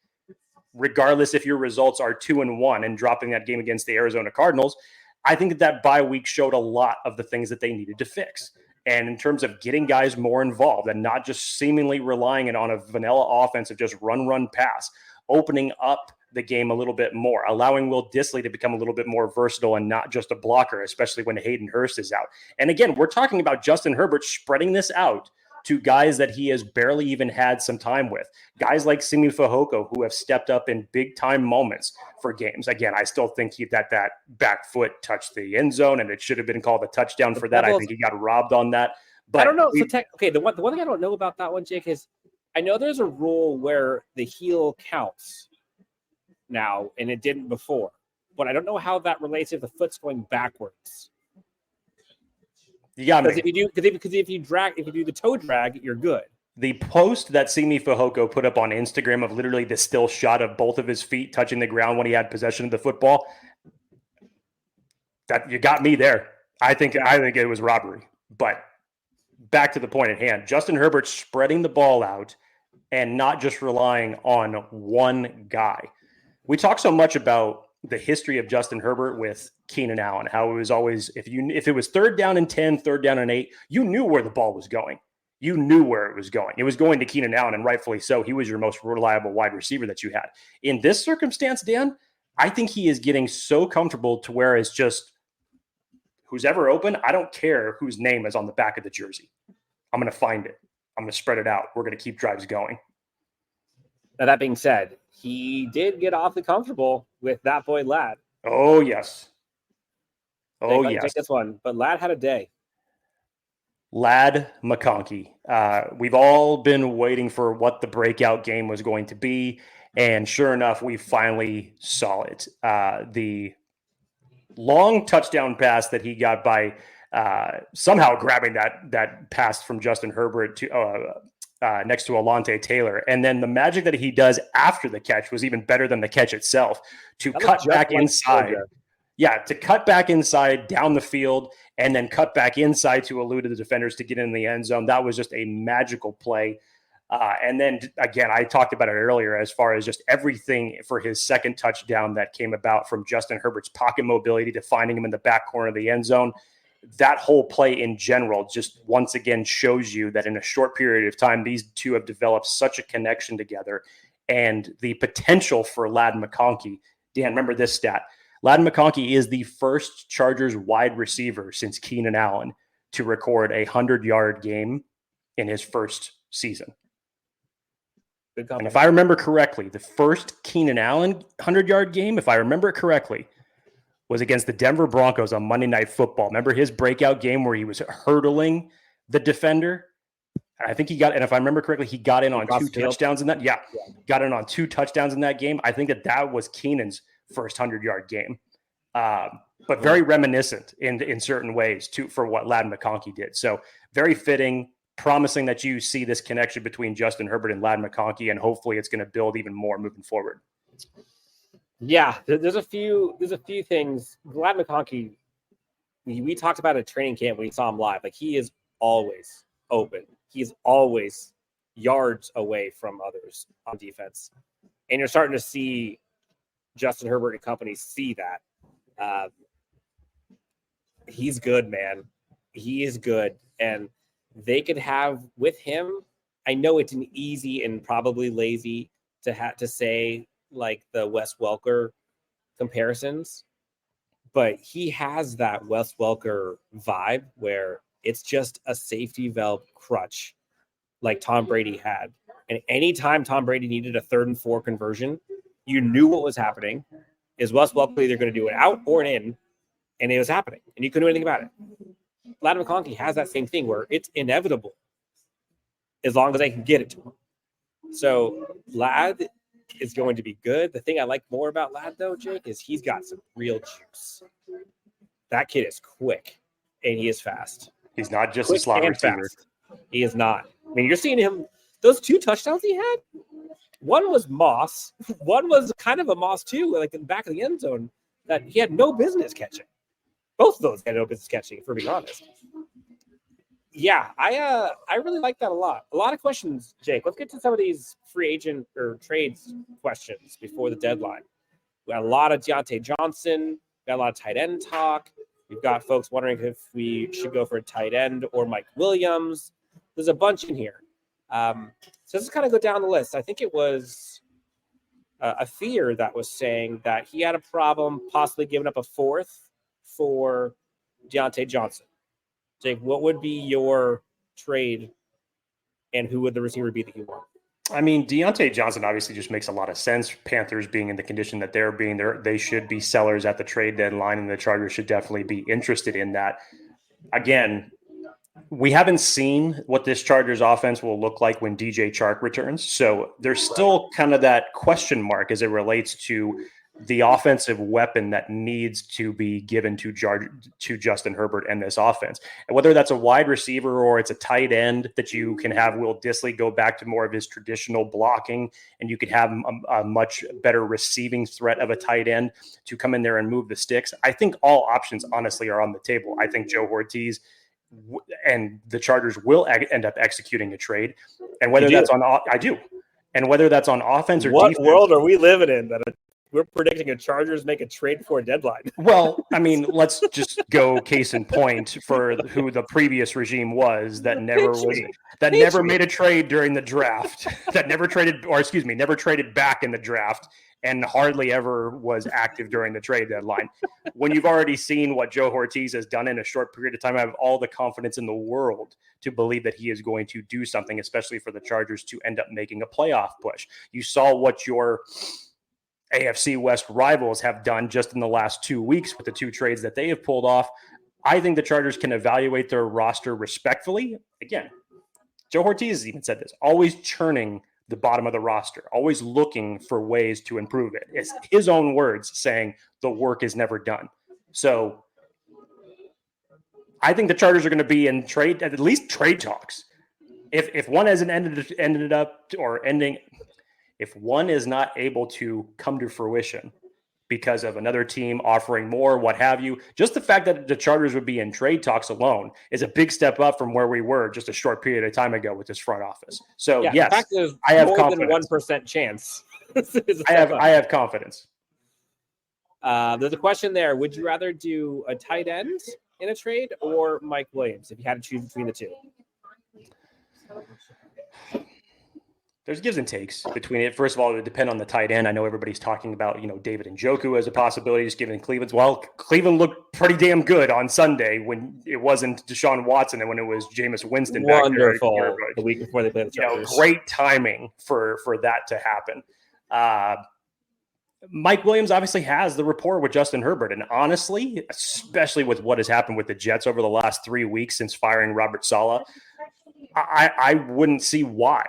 regardless if your results are 2-1 and dropping that game against the Arizona Cardinals, I think that bye week showed a lot of the things that they needed to fix. And in terms of getting guys more involved and not just seemingly relying on a vanilla offense of just run, pass, opening up the game a little bit more, allowing Will Dissly to become a little bit more versatile and not just a blocker, especially when Hayden Hurst is out. And again, we're talking about Justin Herbert spreading this out to guys that he has barely even had some time with. Guys like Simi Fehoko, who have stepped up in big-time moments for games. Again, I still think that back foot touched the end zone, and it should have been called a touchdown for that. I think he got robbed on that. But I don't know. The one thing I don't know about that one, Jake, is I know there's a rule where the heel counts now, and it didn't before. But I don't know how that relates if the foot's going backwards. Yeah, because if you do the toe drag, you're good. The post that Simi Fehoko put up on Instagram of literally the still shot of both of his feet touching the ground when he had possession of the football, that you got me there. I think it was robbery. But back to the point at hand, Justin Herbert spreading the ball out and not just relying on one guy. We talk so much about the history of Justin Herbert with Keenan Allen, how it was always, if it was 3rd down and 10, 3rd down and 8, you knew where the ball was going. You knew where it was going. It was going to Keenan Allen, and rightfully so. He was your most reliable wide receiver that you had. In this circumstance, Dan, I think he is getting so comfortable to where it's just who's ever open, I don't care whose name is on the back of the jersey. I'm going to find it. I'm going to spread it out. We're going to keep drives going. Now, that being said, he did get awfully comfortable with that boy Ladd. Oh, yes. Take this one. But Ladd had a day. Ladd McConkey. We've all been waiting for what the breakout game was going to be. And sure enough, we finally saw it. The long touchdown pass that he got by somehow grabbing that pass from Justin Herbert to next to Alontae Taylor. And then the magic that he does after the catch was even better than the catch itself to cut back inside. Yeah, to cut back inside down the field and then cut back inside to elude the defenders to get in the end zone. That was just a magical play. And then, again, I talked about it earlier as far as just everything for his second touchdown that came about from Justin Herbert's pocket mobility to finding him in the back corner of the end zone. That whole play in general just once again shows you that in a short period of time, these two have developed such a connection together and the potential for Ladd McConkey. Dan, remember this stat. Ladd McConkey is the first Chargers wide receiver since Keenan Allen to record a 100-yard game in his first season. And if I remember correctly, the first Keenan Allen 100-yard game, if I remember it correctly, was against the Denver Broncos on Monday Night Football. Remember his breakout game where he was hurdling the defender? And I think if I remember correctly, he got in on 2 touchdowns in that. Yeah, got in on 2 touchdowns in that game. I think that was Keenan's first 100-yard game. But very reminiscent in certain ways for what Ladd McConkey did. So very fitting, promising that you see this connection between Justin Herbert and Ladd McConkey, and hopefully it's going to build even more moving forward. Yeah, there's a few things. Ladd McConkey, we talked about at training camp when we saw him live. Like, he is always open. He's always yards away from others on defense. And you're starting to see Justin Herbert and company see that. He's good, man. He is good. And they could have with him, I know it's an easy and probably lazy to say like the Wes Welker comparisons, but he has that Wes Welker vibe where it's just a safety valve crutch like Tom Brady had. And anytime Tom Brady needed a 3rd and 4 conversion, you knew what was happening. Is Wes Welker either going to do it out or an in, and it was happening, and you couldn't do anything about it. Ladd McConkey has that same thing where it's inevitable as long as they can get it to him. So Ladd is going to be good. The thing I like more about Ladd, though, Jake, is he's got some real juice. That kid is quick, and he is fast. He's not just Quick a slot and receiver. fast. He is not. I mean, you're seeing him. Those 2 touchdowns he had, one was Moss. One was kind of a Moss, too, like in the back of the end zone that he had no business catching. Both of those had no business catching, if we're being honest. Yeah, I really like that a lot. A lot of questions, Jake. Let's get to some of these free agent or trades questions before the deadline. We got a lot of Deontay Johnson. We got a lot of tight end talk. We've got folks wondering if we should go for a tight end or Mike Williams. There's a bunch in here. So let's kind of go down the list. I think it was a fear that was saying that he had a problem possibly giving up a 4th for Deontay Johnson. Jake, what would be your trade, and who would the receiver be that you want? I mean, Deontay Johnson obviously just makes a lot of sense. Panthers being in the condition that they're being, they should be sellers at the trade deadline, and the Chargers should definitely be interested in that. Again, we haven't seen what this Chargers offense will look like when DJ Chark returns. So there's still kind of that question mark as it relates to the offensive weapon that needs to be given to Justin Herbert and this offense. And whether that's a wide receiver or it's a tight end that you can have Will Dissly go back to more of his traditional blocking, and you could have a much better receiving threat of a tight end to come in there and move the sticks. I think all options honestly are on the table. I think Joe Ortiz and the Chargers will end up executing a trade. And whether that's on, I do. And whether that's on offense or defense. What world are we living in that we're predicting a Chargers make a trade before a deadline? Well, I mean, let's just go case in point for who the previous regime was that never made a trade during the draft, never traded back in the draft, and hardly ever was active during the trade deadline. When you've already seen what Joe Ortiz has done in a short period of time, I have all the confidence in the world to believe that he is going to do something, especially for the Chargers to end up making a playoff push. You saw what your AFC West rivals have done just in the last 2 weeks with the 2 trades that they have pulled off. I think the Chargers can evaluate their roster respectfully. Again, Joe Ortiz has even said this, always churning the bottom of the roster, always looking for ways to improve it. It's his own words saying the work is never done. So I think the Chargers are going to be in at least trade talks. If one hasn't ended up or ending, if one is not able to come to fruition because of another team offering more, what have you, just the fact that the Chargers would be in trade talks alone is a big step up from where we were just a short period of time ago with this front office. So yes, in fact, there's I have more confidence. than 1% chance. I have confidence. There's a question there. Would you rather do a tight end in a trade or Mike Williams if you had to choose between the two? There's gives and takes between it. First of all, it would depend on the tight end. I know everybody's talking about, David Njoku as a possibility, just given Cleveland's. Well, Cleveland looked pretty damn good on Sunday when it wasn't Deshaun Watson and when it was Jameis Winston. Wonderful. Back there. The week before they played the Chargers. Great timing for that to happen. Mike Williams obviously has the rapport with Justin Herbert. And honestly, especially with what has happened with the Jets over the last 3 weeks since firing Robert Saleh, I wouldn't see why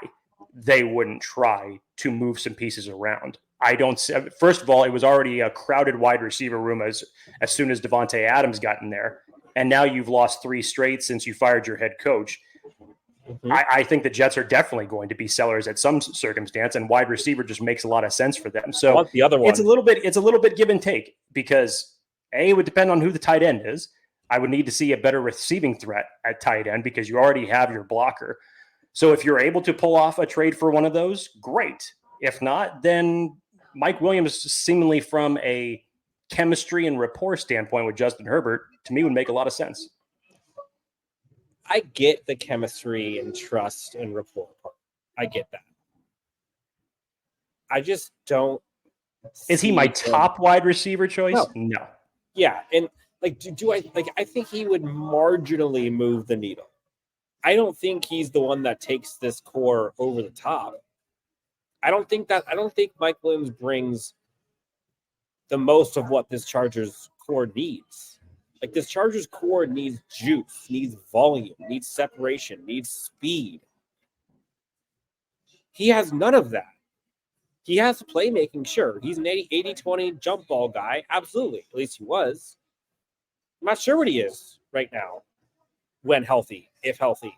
they wouldn't try to move some pieces around. I don't see, first of all, it was already a crowded wide receiver room as soon as Devontae Adams got in there. And now you've lost 3 straight since you fired your head coach. Mm-hmm. I think the Jets are definitely going to be sellers at some circumstance, and wide receiver just makes a lot of sense for them. So the other one. It's a little bit give and take because it would depend on who the tight end is. I would need to see a better receiving threat at tight end because you already have your blocker. So if you're able to pull off a trade for one of those, great. If not, then Mike Williams, seemingly from a chemistry and rapport standpoint with Justin Herbert, to me would make a lot of sense. I get the chemistry and trust and rapport part. I get that. I just don't. Is he my top wide receiver choice? No. Yeah, and like, do I like? I think he would marginally move the needle. I don't think he's the one that takes this core over the top. I don't think Mike Williams brings the most of what this Chargers core needs. Like, this Chargers core needs juice, needs volume, needs separation, needs speed. He has none of that. He has playmaking, sure. He's an 80-20 jump ball guy. Absolutely. At least he was. I'm not sure what he is right now when healthy, if healthy.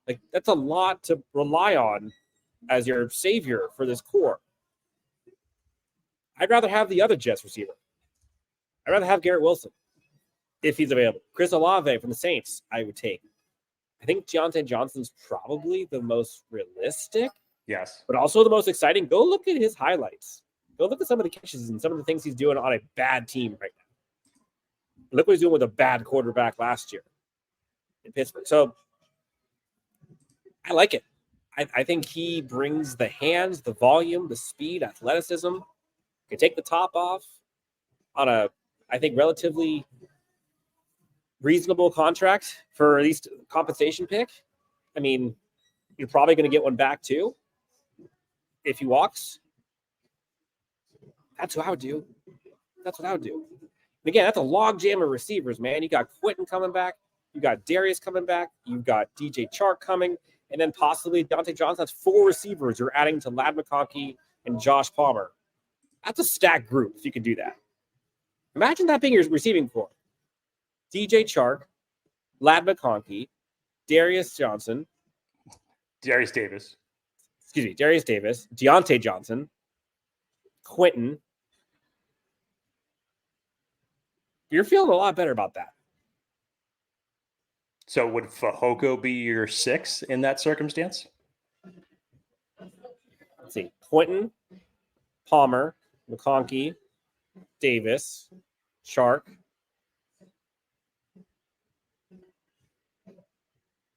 Like, that's a lot to rely on as your savior for this core. I'd rather have the other Jets receiver. I'd rather have Garrett Wilson if he's available. Chris Olave from the Saints, I would take. I think Deontay Johnson's probably the most realistic. Yes. But also the most exciting. Go look at his highlights. Go look at some of the catches and some of the things he's doing on a bad team right now. Look what he's doing with a bad quarterback last year in Pittsburgh. So I like it. I think he brings the hands, the volume, the speed, athleticism. Can take the top off on a, I think, relatively reasonable contract for at least compensation pick. I mean, you're probably going to get one back too if he walks. That's what I would do. That's what I would do. And again, that's a log jam of receivers, man. You got Quentin coming back. You got Darius coming back. You've got DJ Chark coming. And then possibly Deontay Johnson. That's 4 receivers you're adding to Ladd McConkey and Josh Palmer. That's a stacked group if you can do that. Imagine that being your receiving core. DJ Chark, Ladd McConkey, Darius Davis, Deontay Johnson, Quentin. You're feeling a lot better about that. So would Fehoko be your 6 in that circumstance? Let's see. Quentin, Palmer, McConkey, Davis, Chark,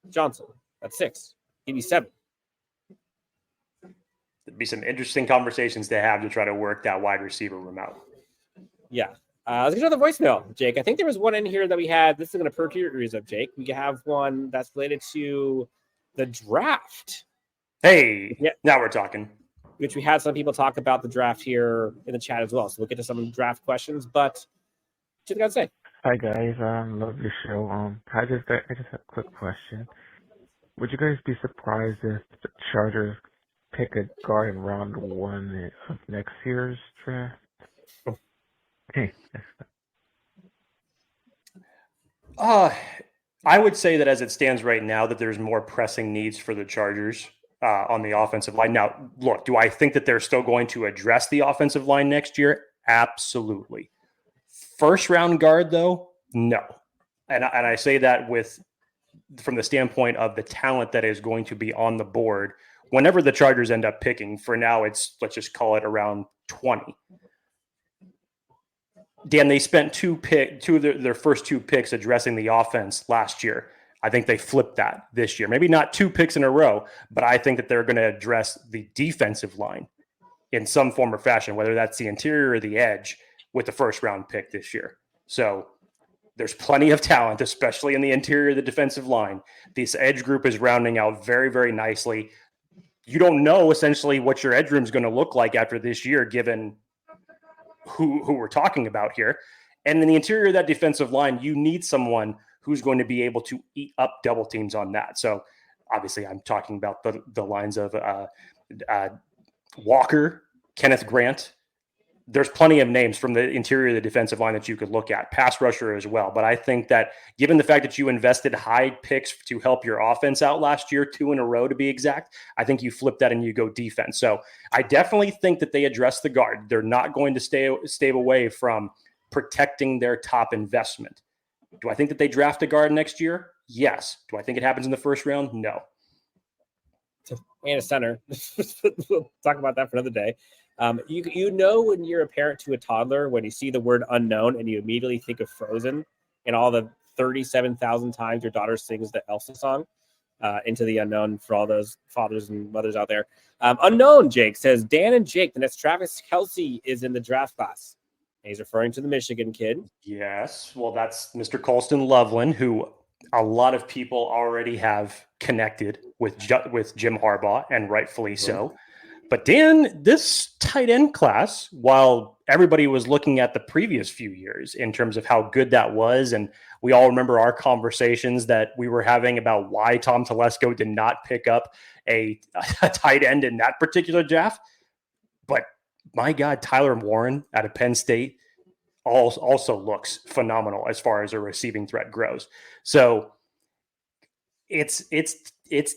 Johnson. That's 6. Give me 7. There'd be some interesting conversations to have to try to work that wide receiver room out. Yeah. Let's get another voicemail, Jake. I think there was one in here that we had. This is going to perk your ears up, Jake. We have one that's related to the draft. Hey, yeah. Now we're talking. Which we had some people talk about the draft here in the chat as well. So we'll get to some of the draft questions. But what you got to say? Hi, guys. Love your show. I just have a quick question. Would you guys be surprised if the Chargers pick a guard in round 1 of next year's draft? I would say that as it stands right now, that there's more pressing needs for the Chargers on the offensive line. Now, look, do I think that they're still going to address the offensive line next year? Absolutely. First round guard, though, no. And I say that from the standpoint of the talent that is going to be on the board whenever the Chargers end up picking. For now, let's just call it around 20. Dan, they spent their first 2 picks addressing the offense last year. I think they flipped that this year. Maybe not 2 picks in a row, but I think that they're going to address the defensive line in some form or fashion, whether that's the interior or the edge, with the first round pick this year. So there's plenty of talent, especially in the interior of the defensive line. This edge group is rounding out very, very nicely. You don't know essentially what your edge room is going to look like after this year, given who we're talking about here. And in the interior of that defensive line, you need someone who's going to be able to eat up double teams on that. So obviously I'm talking about the lines of Walker, Kenneth Grant. There's plenty of names from the interior of the defensive line that you could look at, pass rusher as well. But I think that given the fact that you invested high picks to help your offense out last year, 2 in a row to be exact, I think you flip that and you go defense. So I definitely think that they address the guard. They're not going to stay away from protecting their top investment. Do I think that they draft a guard next year? Yes. Do I think it happens in the first round? No. And a center. We'll talk about that for another day. You know when you're a parent to a toddler when you see the word unknown and you immediately think of Frozen and all the 37,000 times your daughter sings the Elsa song, Into the Unknown, for all those fathers and mothers out there. Unknown Jake says, Dan and Jake, the next Travis Kelce is in the draft class. And he's referring to the Michigan kid. Yes. Well, that's Mr. Colston Loveland, who a lot of people already have connected with Jim Harbaugh, and rightfully so. But Dan, this tight end class, while everybody was looking at the previous few years in terms of how good that was, and we all remember our conversations that we were having about why Tom Telesco did not pick up a tight end in that particular draft. But my God, Tyler Warren out of Penn State also looks phenomenal as far as a receiving threat grows. So it's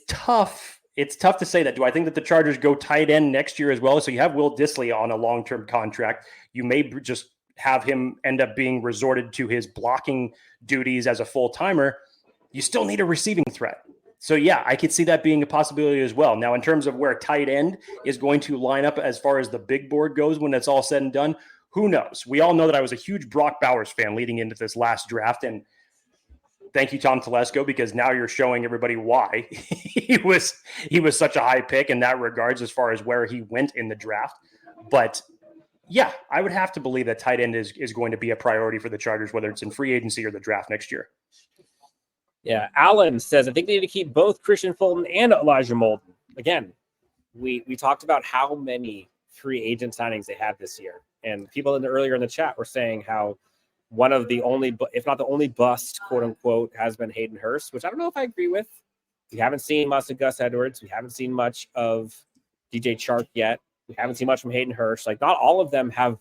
tough. It's tough to say that. Do I think that the Chargers go tight end next year as well? So you have Will Dissly on a long-term contract. You may just have him end up being resorted to his blocking duties as a full-timer. You still need a receiving threat. So yeah, I could see that being a possibility as well. Now, in terms of where tight end is going to line up as far as the big board goes when it's all said and done, who knows? We all know that I was a huge Brock Bowers fan leading into this last draft, and thank you, Tom Telesco, because now you're showing everybody why he was such a high pick in that regards as far as where he went in the draft. But yeah, I would have to believe that tight end is going to be a priority for the Chargers, whether it's in free agency or the draft next year. Yeah, Alan says, I think they need to keep both Christian Fulton and Elijah Molden. Again, we talked about how many free agent signings they had this year. And people earlier in the chat were saying how one of the only, if not the only bust, quote unquote, has been Hayden Hurst, which I don't know if I agree with. We haven't seen much of Gus Edwards. We haven't seen much of DJ Chark yet. We haven't seen much from Hayden Hurst. Like, not all of them have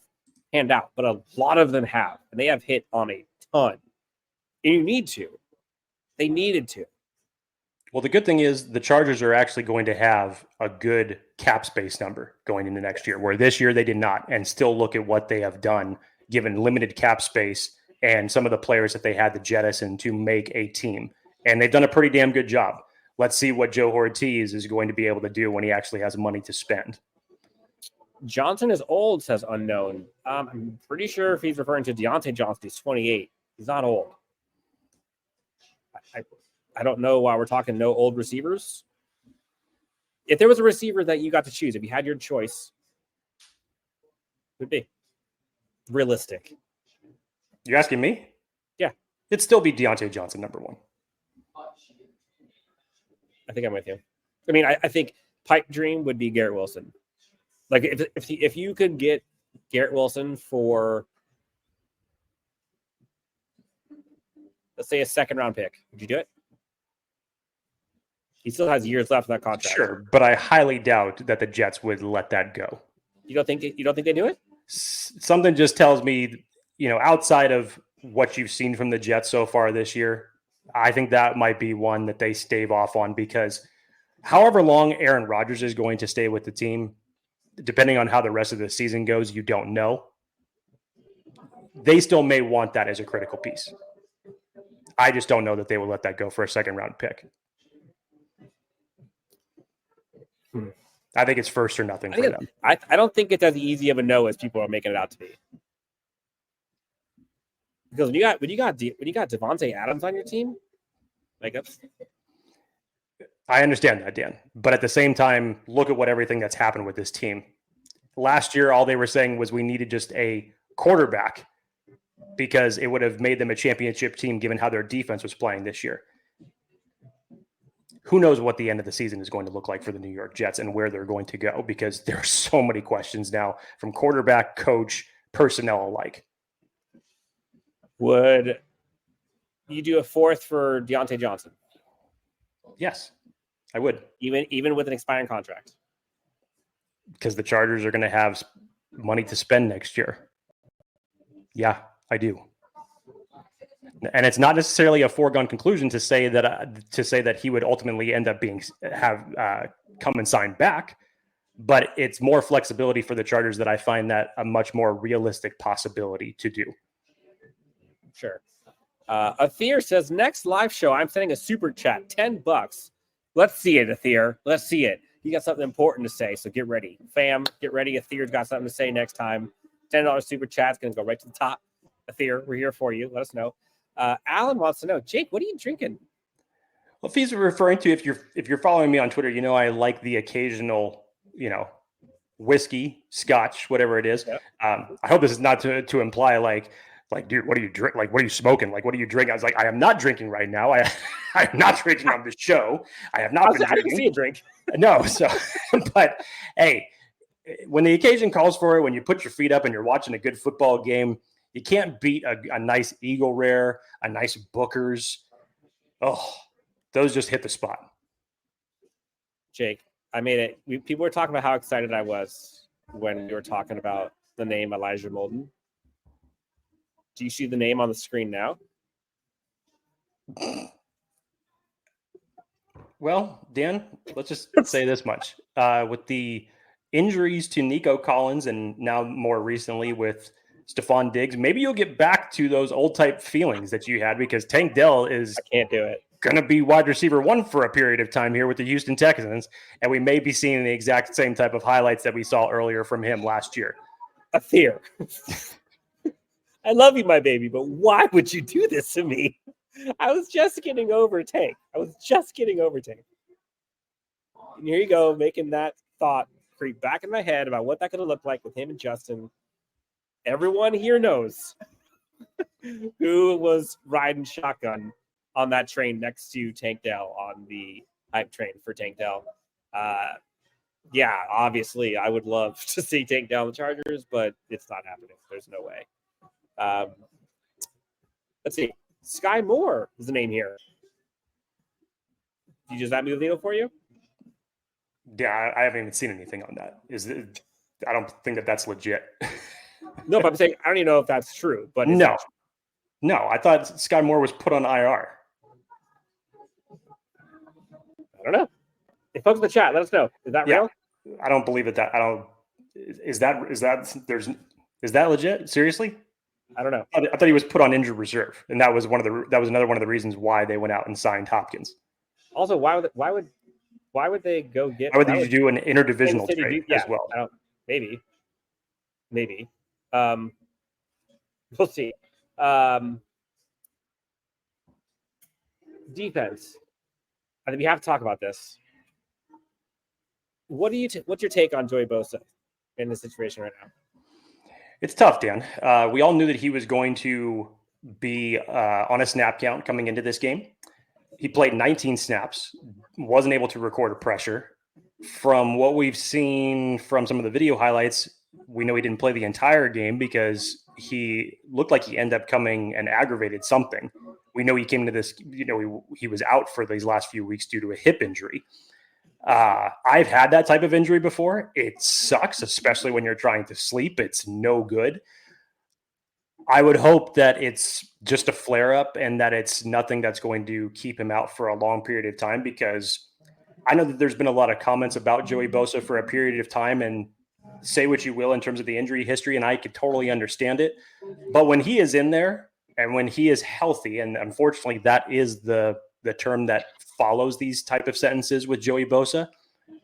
panned out, but a lot of them have. And they have hit on a ton. And you need to. They needed to. Well, the good thing is the Chargers are actually going to have a good cap space number going into next year, where this year they did not, and still look at what they have done given limited cap space and some of the players that they had to jettison to make a team. And they've done a pretty damn good job. Let's see what Joe Ortiz is going to be able to do when he actually has money to spend. Johnson is old, says Unknown. I'm pretty sure if he's referring to Deontay Johnson, he's 28. He's not old. I don't know why we're talking no old receivers. If there was a receiver that you got to choose, if you had your choice, it would be realistic. You're asking me? Yeah. It'd still be Deontay Johnson, number one. I think I'm with you. I mean, I think pipe dream would be Garrett Wilson. Like, if you could get Garrett Wilson for, let's say, a second-round pick, would you do it? He still has years left in that contract. Sure, but I highly doubt that the Jets would let that go. You don't think they do it? Something just tells me, outside of what you've seen from the Jets so far this year, I think that might be one that they stave off on, because however long Aaron Rodgers is going to stay with the team, depending on how the rest of the season goes, you don't know. They still may want that as a critical piece. I just don't know that they will let that go for a second-round pick. I think it's first or nothing for them. I don't think it's as easy of a no as people are making it out to be. Because when you got Devontae Adams on your team, like, that's... I understand that, Dan. But at the same time, look at everything that's happened with this team. Last year, all they were saying was we needed just a quarterback because it would have made them a championship team given how their defense was playing this year. Who knows what the end of the season is going to look like for the New York Jets and where they're going to go, because there are so many questions now from quarterback, coach, personnel alike. Would you do a fourth for Deontay Johnson? Yes, I would. Even with an expiring contract? Because the Chargers are going to have money to spend next year. Yeah, I do. And it's not necessarily a foregone conclusion to say that he would ultimately end up come and sign back, but it's more flexibility for the Chargers that I find that a much more realistic possibility to do. Sure. Athir says, next live show, I'm sending a super chat, $10. Let's see it, Athir. Let's see it. He got something important to say, so get ready. Fam, get ready. Athir's got something to say next time. $10 super chat's going to go right to the top. Athir, we're here for you. Let us know. Alan wants to know, Jake, what are you drinking? Well, if he's referring to, if you're following me on Twitter, you know I like the occasional, whiskey, scotch, whatever it is. Yep. I hope this is not to imply like, dude, what do you drink? Like, what are you smoking? Like, what are you drinking? I was like, I am not drinking right now. I'm not drinking on the show. I have not been I didn't drinking. see a drink. No, so, but hey, when the occasion calls for it, when you put your feet up and you're watching a good football game, you can't beat a nice Eagle Rare, a nice Booker's. Oh, those just hit the spot. Jake, I made it. People were talking about how excited I was when we were talking about the name Elijah Molden. Do you see the name on the screen now? Well, Dan, let's just say this much. With the injuries to Nico Collins and now more recently with Stephon Diggs, maybe you'll get back to those old type feelings that you had, because Tank Dell is I can't do it. going to be wide receiver 1 for a period of time here with the Houston Texans, and we may be seeing the exact same type of highlights that we saw earlier from him last year. Athir. I love you, my baby, but why would you do this to me? I was just getting over Tank. And here you go, making that thought creep back in my head about what that could have looked like with him and Justin. Everyone here knows who was riding shotgun on that train next to Tank Dell on the hype train for Tank Dell. Yeah, obviously, I would love to see Tank Dell on the Chargers, but it's not happening. There's no way. Let's see. Sky Moore is the name here. Does that move the needle for you? Yeah, I haven't even seen anything on that. I don't think that's legit. No, but I'm saying I don't even know if that's true. But no, I thought Sky Moore was put on IR. I don't know. If folks in the chat, let us know. Is that real? I don't believe it. Is that legit? Seriously? I don't know. I thought he was put on injured reserve, and that was another one of the reasons why they went out and signed Hopkins. Also, why would they go get? Why would they do an interdivisional trade as well? Maybe. We'll see. Defense. I think we have to talk about this. What's your take on Joey Bosa in this situation right now? It's tough, Dan. We all knew that he was going to be on a snap count coming into this game. He played 19 snaps, wasn't able to record a pressure. From what we've seen from some of the video highlights, we know he didn't play the entire game because he looked like he ended up coming and aggravated something. We know he came into this, he was out for these last few weeks due to a hip injury. I've had that type of injury before. It sucks, especially when you're trying to sleep. It's no good. I would hope that it's just a flare up and that it's nothing that's going to keep him out for a long period of time, because I know that there's been a lot of comments about Joey Bosa for a period of time, and say what you will in terms of the injury history, and I could totally understand it. But when he is in there and when he is healthy, and unfortunately that is the term that follows these type of sentences with Joey Bosa,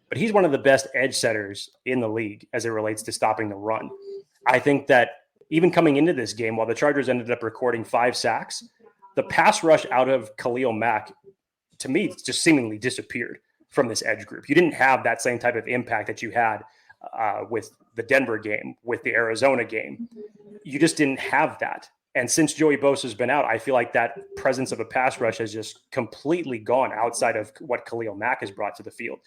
but he's one of the best edge setters in the league as it relates to stopping the run. I think that even coming into this game, while the Chargers ended up recording 5 sacks, the pass rush out of Khalil Mack, to me, just seemingly disappeared from this edge group. You didn't have that same type of impact that you had with the Denver game, with the Arizona game. You just didn't have that. And since Joey Bosa's been out, I feel like that presence of a pass rush has just completely gone outside of what Khalil Mack has brought to the field.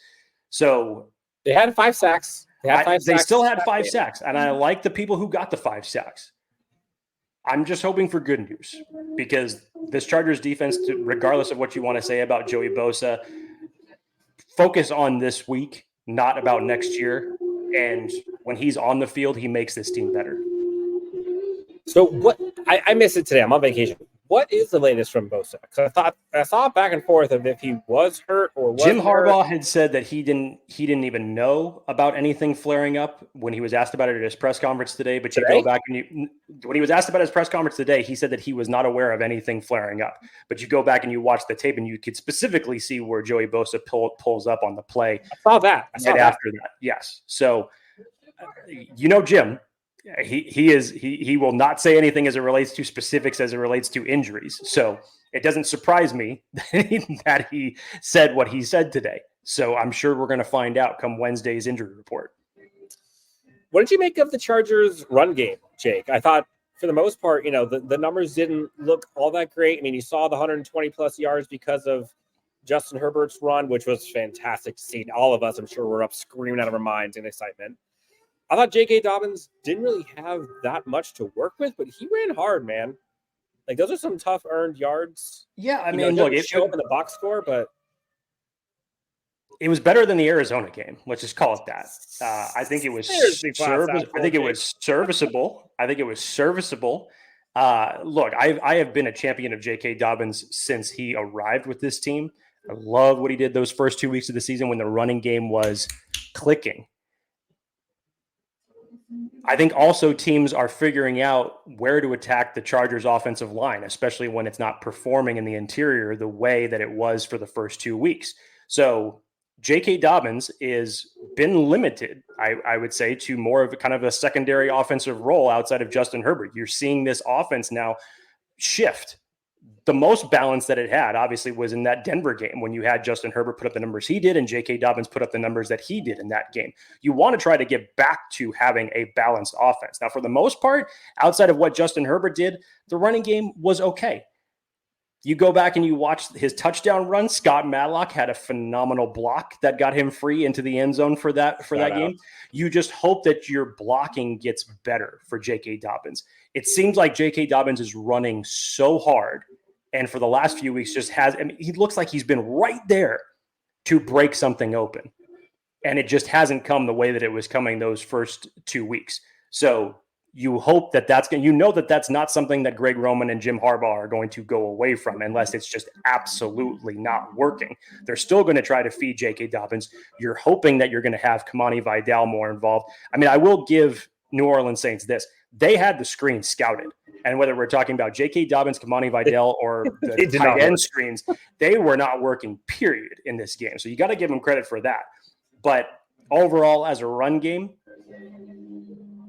So they had 5 sacks. They still had 5 sacks, and I like the people who got the 5 sacks. I'm just hoping for good news, because this Chargers defense, regardless of what you want to say about Joey Bosa, focus on this week, not about next year. And when he's on the field, he makes this team better. So what? I missed it today. I'm on vacation. What is the latest from Bosa? Because I saw it back and forth of if he was hurt or Jim wasn't hurt. Harbaugh had said that he didn't even know about anything flaring up when he was asked about it at his press conference today. But you go back and when he was asked about his press conference today, he said that he was not aware of anything flaring up. But you go back and you watch the tape, and you could specifically see where Joey Bosa pulls up on the play. I saw that. After that, yes. So Jim. He will not say anything as it relates to specifics, as it relates to injuries. So it doesn't surprise me that he said what he said today. So I'm sure we're going to find out come Wednesday's injury report. What did you make of the Chargers' run game, Jake? I thought for the most part, the numbers didn't look all that great. I mean, you saw the 120 plus yards because of Justin Herbert's run, which was fantastic to see. All of us, I'm sure, were up screaming out of our minds in excitement. I thought J.K. Dobbins didn't really have that much to work with, but he ran hard, man. Like, those are some tough earned yards. Yeah, I mean, look, it showed up in the box score, but it was better than the Arizona game. Let's just call it that. I think it was serviceable. I think it was serviceable. Look, I have been a champion of J.K. Dobbins since he arrived with this team. I love what he did those first 2 weeks of the season when the running game was clicking. I think also teams are figuring out where to attack the Chargers offensive line, especially when it's not performing in the interior the way that it was for the first 2 weeks. So J.K. Dobbins is been limited, I would say, to more of a kind of a secondary offensive role outside of Justin Herbert. You're seeing this offense now shift. The most balance that it had, obviously, was in that Denver game when you had Justin Herbert put up the numbers he did and J.K. Dobbins put up the numbers that he did in that game. You want to try to get back to having a balanced offense. Now, for the most part, outside of what Justin Herbert did, the running game was okay. You go back and you watch his touchdown run. Scott Matlock had a phenomenal block that got him free into the end zone for that game. You just hope that your blocking gets better for J.K. Dobbins. It seems like J.K. Dobbins is running so hard, and for the last few weeks he looks like he's been right there to break something open. And it just hasn't come the way that it was coming those first 2 weeks. So you hope that that's not something that Greg Roman and Jim Harbaugh are going to go away from unless it's just absolutely not working. They're still going to try to feed J.K. Dobbins. You're hoping that you're going to have Kamani Vidal more involved. I mean, I will give New Orleans Saints this. They had the screen scouted. And whether we're talking about J.K. Dobbins, Kamani Vidal, or the tight end screens, they were not working, period, in this game. So you got to give them credit for that. But overall, as a run game,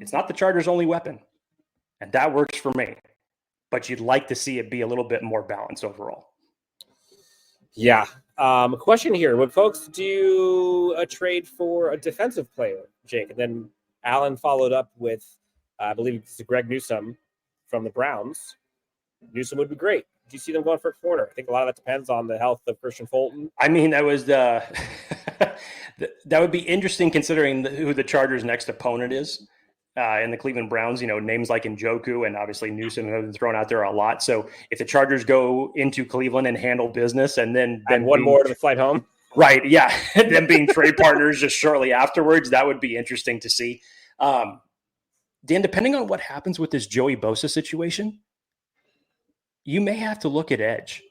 it's not the Chargers' only weapon. And that works for me. But you'd like to see it be a little bit more balanced overall. Yeah. A question here. Would folks do a trade for a defensive player, Jake? And then Alan followed up with, I believe it's Greg Newsome from the Browns. Newsome would be great. Do you see them going for a corner? I think a lot of that depends on the health of Christian Fulton. I mean, that was that would be interesting considering who the Chargers' next opponent is in the Cleveland Browns. Names like Njoku and obviously Newsome have been thrown out there a lot. So if the Chargers go into Cleveland and handle business and then one more to the flight home. Right, yeah. Them being trade partners just shortly afterwards, that would be interesting to see. Dan, depending on what happens with this Joey Bosa situation, you may have to look at edge.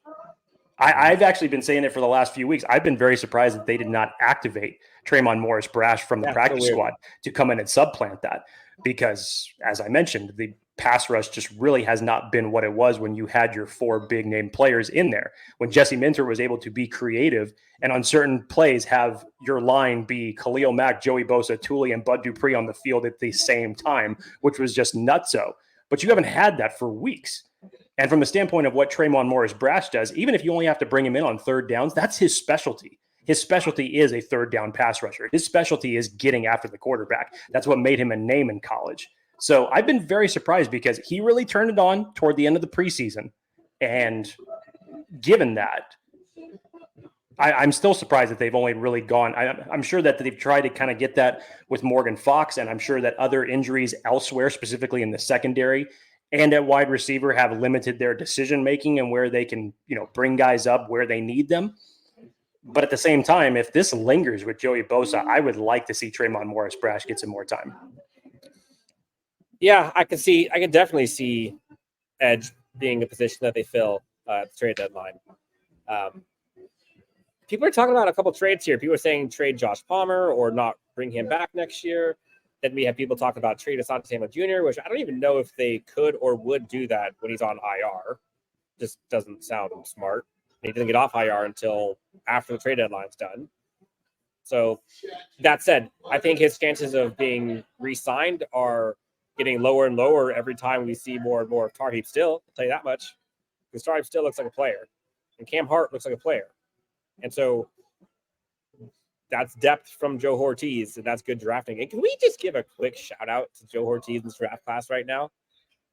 I've actually been saying it for the last few weeks. I've been very surprised that they did not activate Tremon Morris-Brash from the practice squad to come in and supplant that because, as I mentioned, the pass rush just really has not been what it was when you had your 4 big name players in there. When Jesse Minter was able to be creative and on certain plays have your line be Khalil Mack, Joey Bosa, Thule, and Bud Dupree on the field at the same time, which was just nutso. But you haven't had that for weeks. And from the standpoint of what Tremon Morris-Brash does, even if you only have to bring him in on third downs, that's his specialty. His specialty is a third down pass rusher. His specialty is getting after the quarterback. That's what made him a name in college. So I've been very surprised because he really turned it on toward the end of the preseason. And given that, I'm still surprised that they've only really gone. I'm sure that they've tried to kind of get that with Morgan Fox, and I'm sure that other injuries elsewhere, specifically in the secondary and at wide receiver, have limited their decision-making and where they can, bring guys up where they need them. But at the same time, if this lingers with Joey Bosa, I would like to see Tremon Morris-Brash get some more time. Yeah, I can definitely see edge being a position that they fill at the trade deadline. People are talking about a couple trades here. People are saying trade Josh Palmer or not bring him back next year. Then we have people talking about trade Asante Samuel Jr., which I don't even know if they could or would do that when he's on IR. Just doesn't sound smart. He doesn't get off IR until after the trade deadline's done. So that said, I think his chances of being re-signed are getting lower and lower every time we see more and more of Tarheeb Still. I'll tell you that much. Because Tarheeb Still looks like a player. And Cam Hart looks like a player. And so that's depth from Joe Ortiz, and that's good drafting. And can we just give a quick shout out to Joe Ortiz's draft class right now?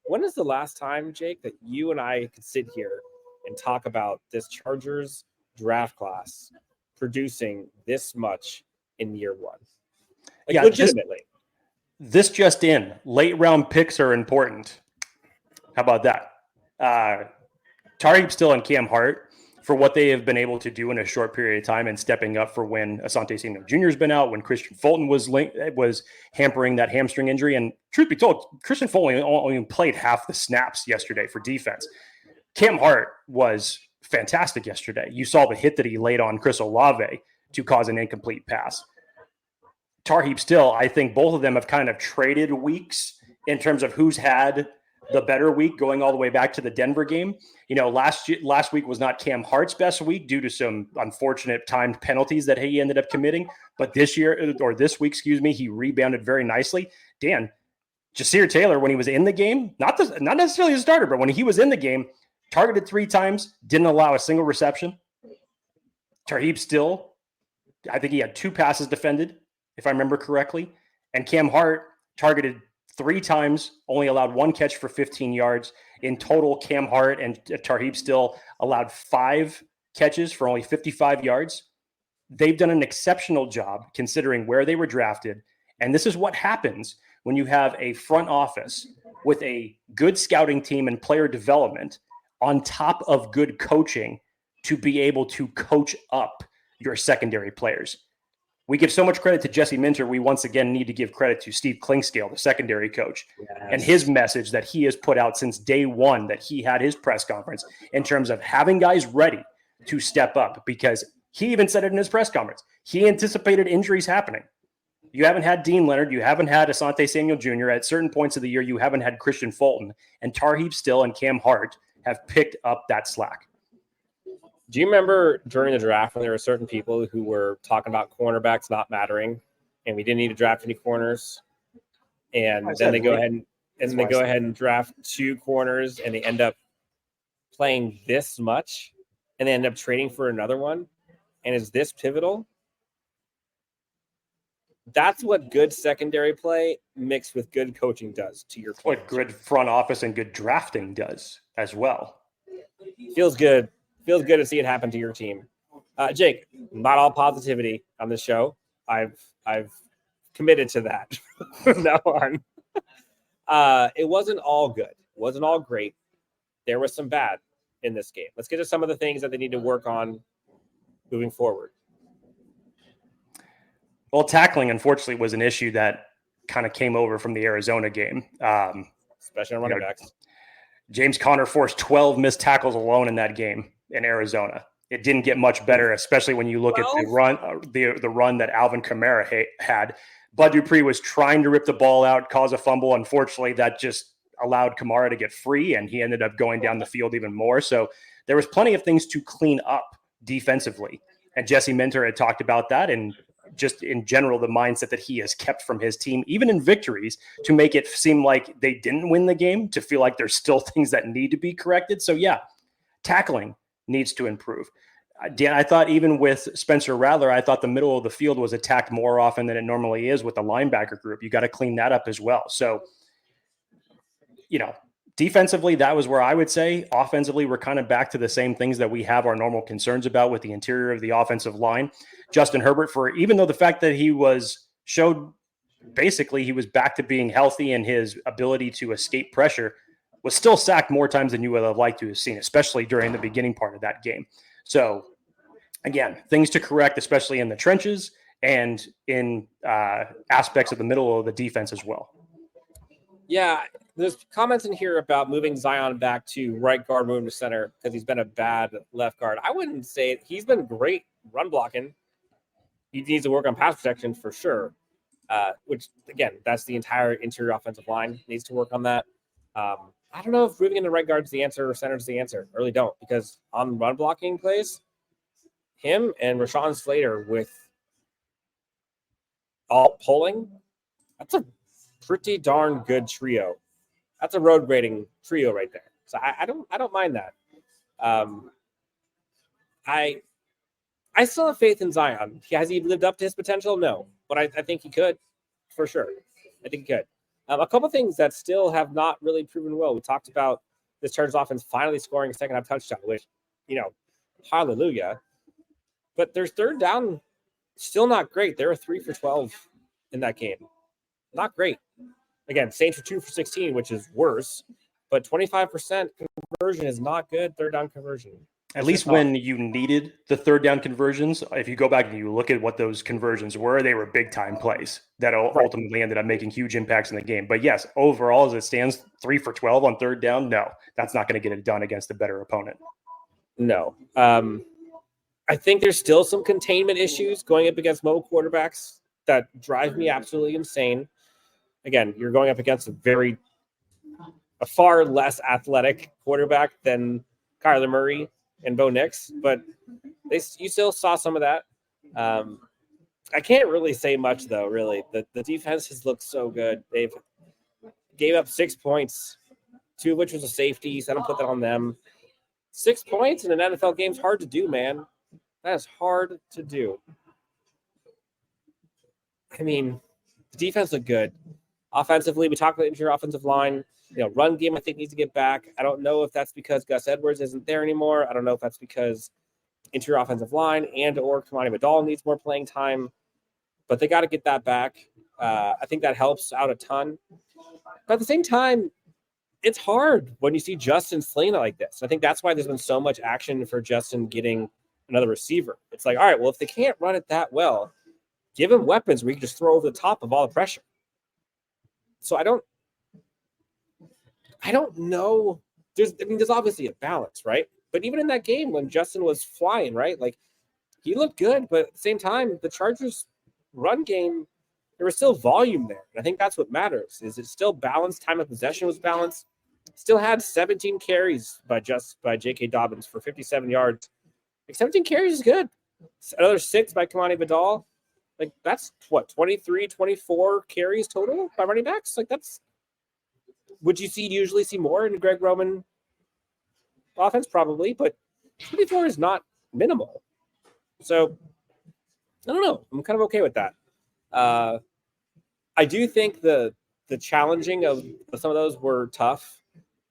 When is the last time, Jake, that you and I could sit here and talk about this Chargers draft class producing this much in year one? Like, yeah, legitimately. This just in. Late round picks are important. How about that? Tarheeb Still and Cam Hart, for what they have been able to do in a short period of time and stepping up for when Asante Samuel Jr. has been out, when Christian Fulton was hampering that hamstring injury. And truth be told, Christian Fulton only played half the snaps yesterday for defense. Cam Hart was fantastic yesterday. You saw the hit that he laid on Chris Olave to cause an incomplete pass. Tarheeb Still, I think both of them have kind of traded weeks in terms of who's had the better week, going all the way back to the Denver game. You know, last week was not Cam Hart's best week due to some unfortunate timed penalties that he ended up committing. But this week, he rebounded very nicely. Dan, Jasir Taylor, when he was in the game, not necessarily a starter, but when he was in the game, targeted 3 times, didn't allow a single reception. Tarheeb Still, I think he had 2 passes defended, if I remember correctly. And Cam Hart targeted 3 times, only allowed 1 catch for 15 yards. In total, Cam Hart and Tarheeb Still allowed 5 catches for only 55 yards. They've done an exceptional job considering where they were drafted. And this is what happens when you have a front office with a good scouting team and player development on top of good coaching to be able to coach up your secondary players. We give so much credit to Jesse Minter. We once again need to give credit to Steve Klingscale, the secondary coach, and his message that he has put out since day one that he had his press conference in terms of having guys ready to step up, because he even said it in his press conference. He anticipated injuries happening. You haven't had Dean Leonard. You haven't had Asante Samuel Jr. At certain points of the year, you haven't had Christian Fulton, and Tarheeb Still and Cam Hart have picked up that slack. Do you remember during the draft when there were certain people who were talking about cornerbacks not mattering, and we didn't need to draft any corners, and then they go ahead and draft 2 corners, and they end up playing this much, and they end up trading for another one, and is this pivotal? That's what good secondary play mixed with good coaching does to your point. What good front office and good drafting does as well. Feels good. Feels good to see it happen to your team. Jake, not all positivity on this show. I've committed to that from now on. It wasn't all good. It wasn't all great. There was some bad in this game. Let's get to some of the things that they need to work on moving forward. Well, tackling, unfortunately, was an issue that kind of came over from the Arizona game. Especially on running backs. James Conner forced 12 missed tackles alone in that game in Arizona. It didn't get much better, especially when you look at the run that Alvin Kamara had. Bud Dupree was trying to rip the ball out, cause a fumble. Unfortunately, that just allowed Kamara to get free, and he ended up going down the field even more. So there was plenty of things to clean up defensively. And Jesse Minter had talked about that, and just in general, the mindset that he has kept from his team, even in victories, to make it seem like they didn't win the game, to feel like there's still things that need to be corrected. So yeah, tackling needs to improve. Dan, I thought even with Spencer Rattler, I thought the middle of the field was attacked more often than it normally is with the linebacker group. You got to clean that up as well. So, defensively, that was where I would say. Offensively, we're kind of back to the same things that we have our normal concerns about with the interior of the offensive line. Justin Herbert, even though the fact that he was back to being healthy and his ability to escape pressure, was still sacked more times than you would have liked to have seen, especially during the beginning part of that game. So, again, things to correct, especially in the trenches and in aspects of the middle of the defense as well. Yeah, There's comments in here about moving Zion back to right guard, moving to center because he's been a bad left guard. I wouldn't say it. He's been great run blocking. He needs to work on pass protection for sure. Which again, that's the entire interior offensive line needs to work on that. I don't know if moving into right guard is the answer or center is the answer. I really don't, because on run blocking plays, him and Rashawn Slater with all pulling, that's a pretty darn good trio. That's a road grading trio right there. So I don't mind that. I still have faith in Zion. Has he lived up to his potential? No, but I think he could, for sure. I think he could. A couple things that still have not really proven well. We talked about this Chargers offense finally scoring a second half touchdown, which, hallelujah. But their third down, still not great. They were 3 for 12 in that game. Not great. Again, Saints were 2 for 16, which is worse. But 25% conversion is not good third down conversion. At least when you needed the third down conversions, if you go back and you look at what those conversions were, they were big time plays that ultimately ended up making huge impacts in the game. But yes, overall, as it stands, 3 for 12 on third down, no, that's not going to get it done against a better opponent. No. I think there's still some containment issues going up against mobile quarterbacks that drive me absolutely insane. Again, you're going up against a far less athletic quarterback than Kyler Murray and Bo Nix, but you still saw some of that. I can't really say much, though, really. The defense has looked so good. They've gave up 6 points, 2 of which was a safety, so I don't put that on them. 6 points in an NFL game is hard to do, man. That is hard to do. I mean, the defense looked good. Offensively, we talked about the interior offensive line. Run game, I think, needs to get back. I don't know if that's because Gus Edwards isn't there anymore. I don't know if that's because interior offensive line or Kamani Vidal needs more playing time. But they got to get that back. I think that helps out a ton. But at the same time, it's hard when you see Justin slaying it like this. I think that's why there's been so much action for Justin getting another receiver. It's like, all right, well, if they can't run it that well, give him weapons where you can just throw over the top of all the pressure. So I don't know. There's obviously a balance, right? But even in that game when Justin was flying, right? Like, he looked good, but at the same time, the Chargers' run game, there was still volume there. And I think that's what matters. Is it still balanced? Time of possession was balanced. Still had 17 carries by J.K. Dobbins for 57 yards. Like, 17 carries is good. Another 6 by Kamani Vidal. Like, that's 23, 24 carries total by running backs? Like, that's. Would you usually see more in Greg Roman offense? Probably, but 24 is not minimal. So, I don't know. I'm kind of okay with that. I do think the challenging of some of those were tough.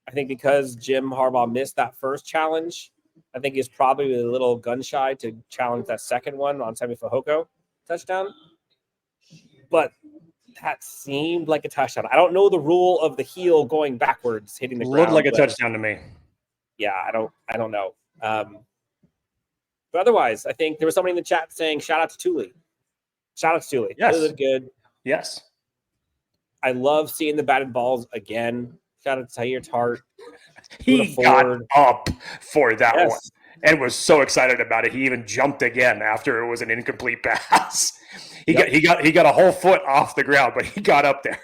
I think because Jim Harbaugh missed that first challenge, I think he's probably a little gun shy to challenge that second one on Semi Fehoko touchdown. But that seemed like a touchdown. I don't know the rule of the heel going backwards, hitting the ground. Looked like a touchdown to me. Yeah, I don't know. But otherwise, I think there was somebody in the chat saying, shout out to Thule. Shout out to Thule. Yes. Really good. Yes. I love seeing the batted balls again. Shout out to Tahir Tart. He got up for that one and was so excited about it. He even jumped again after it was an incomplete pass. He got a whole foot off the ground, but he got up there.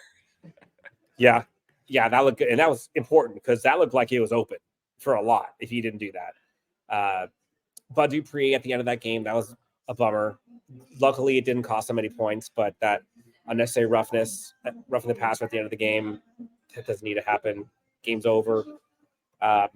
Yeah, that looked good, and that was important because that looked like it was open for a lot if he didn't do that. Bud Dupree at the end of that game, that was a bummer. Luckily, it didn't cost him any points, but that unnecessary roughing the passer at the end of the game, that doesn't need to happen. Game's over. I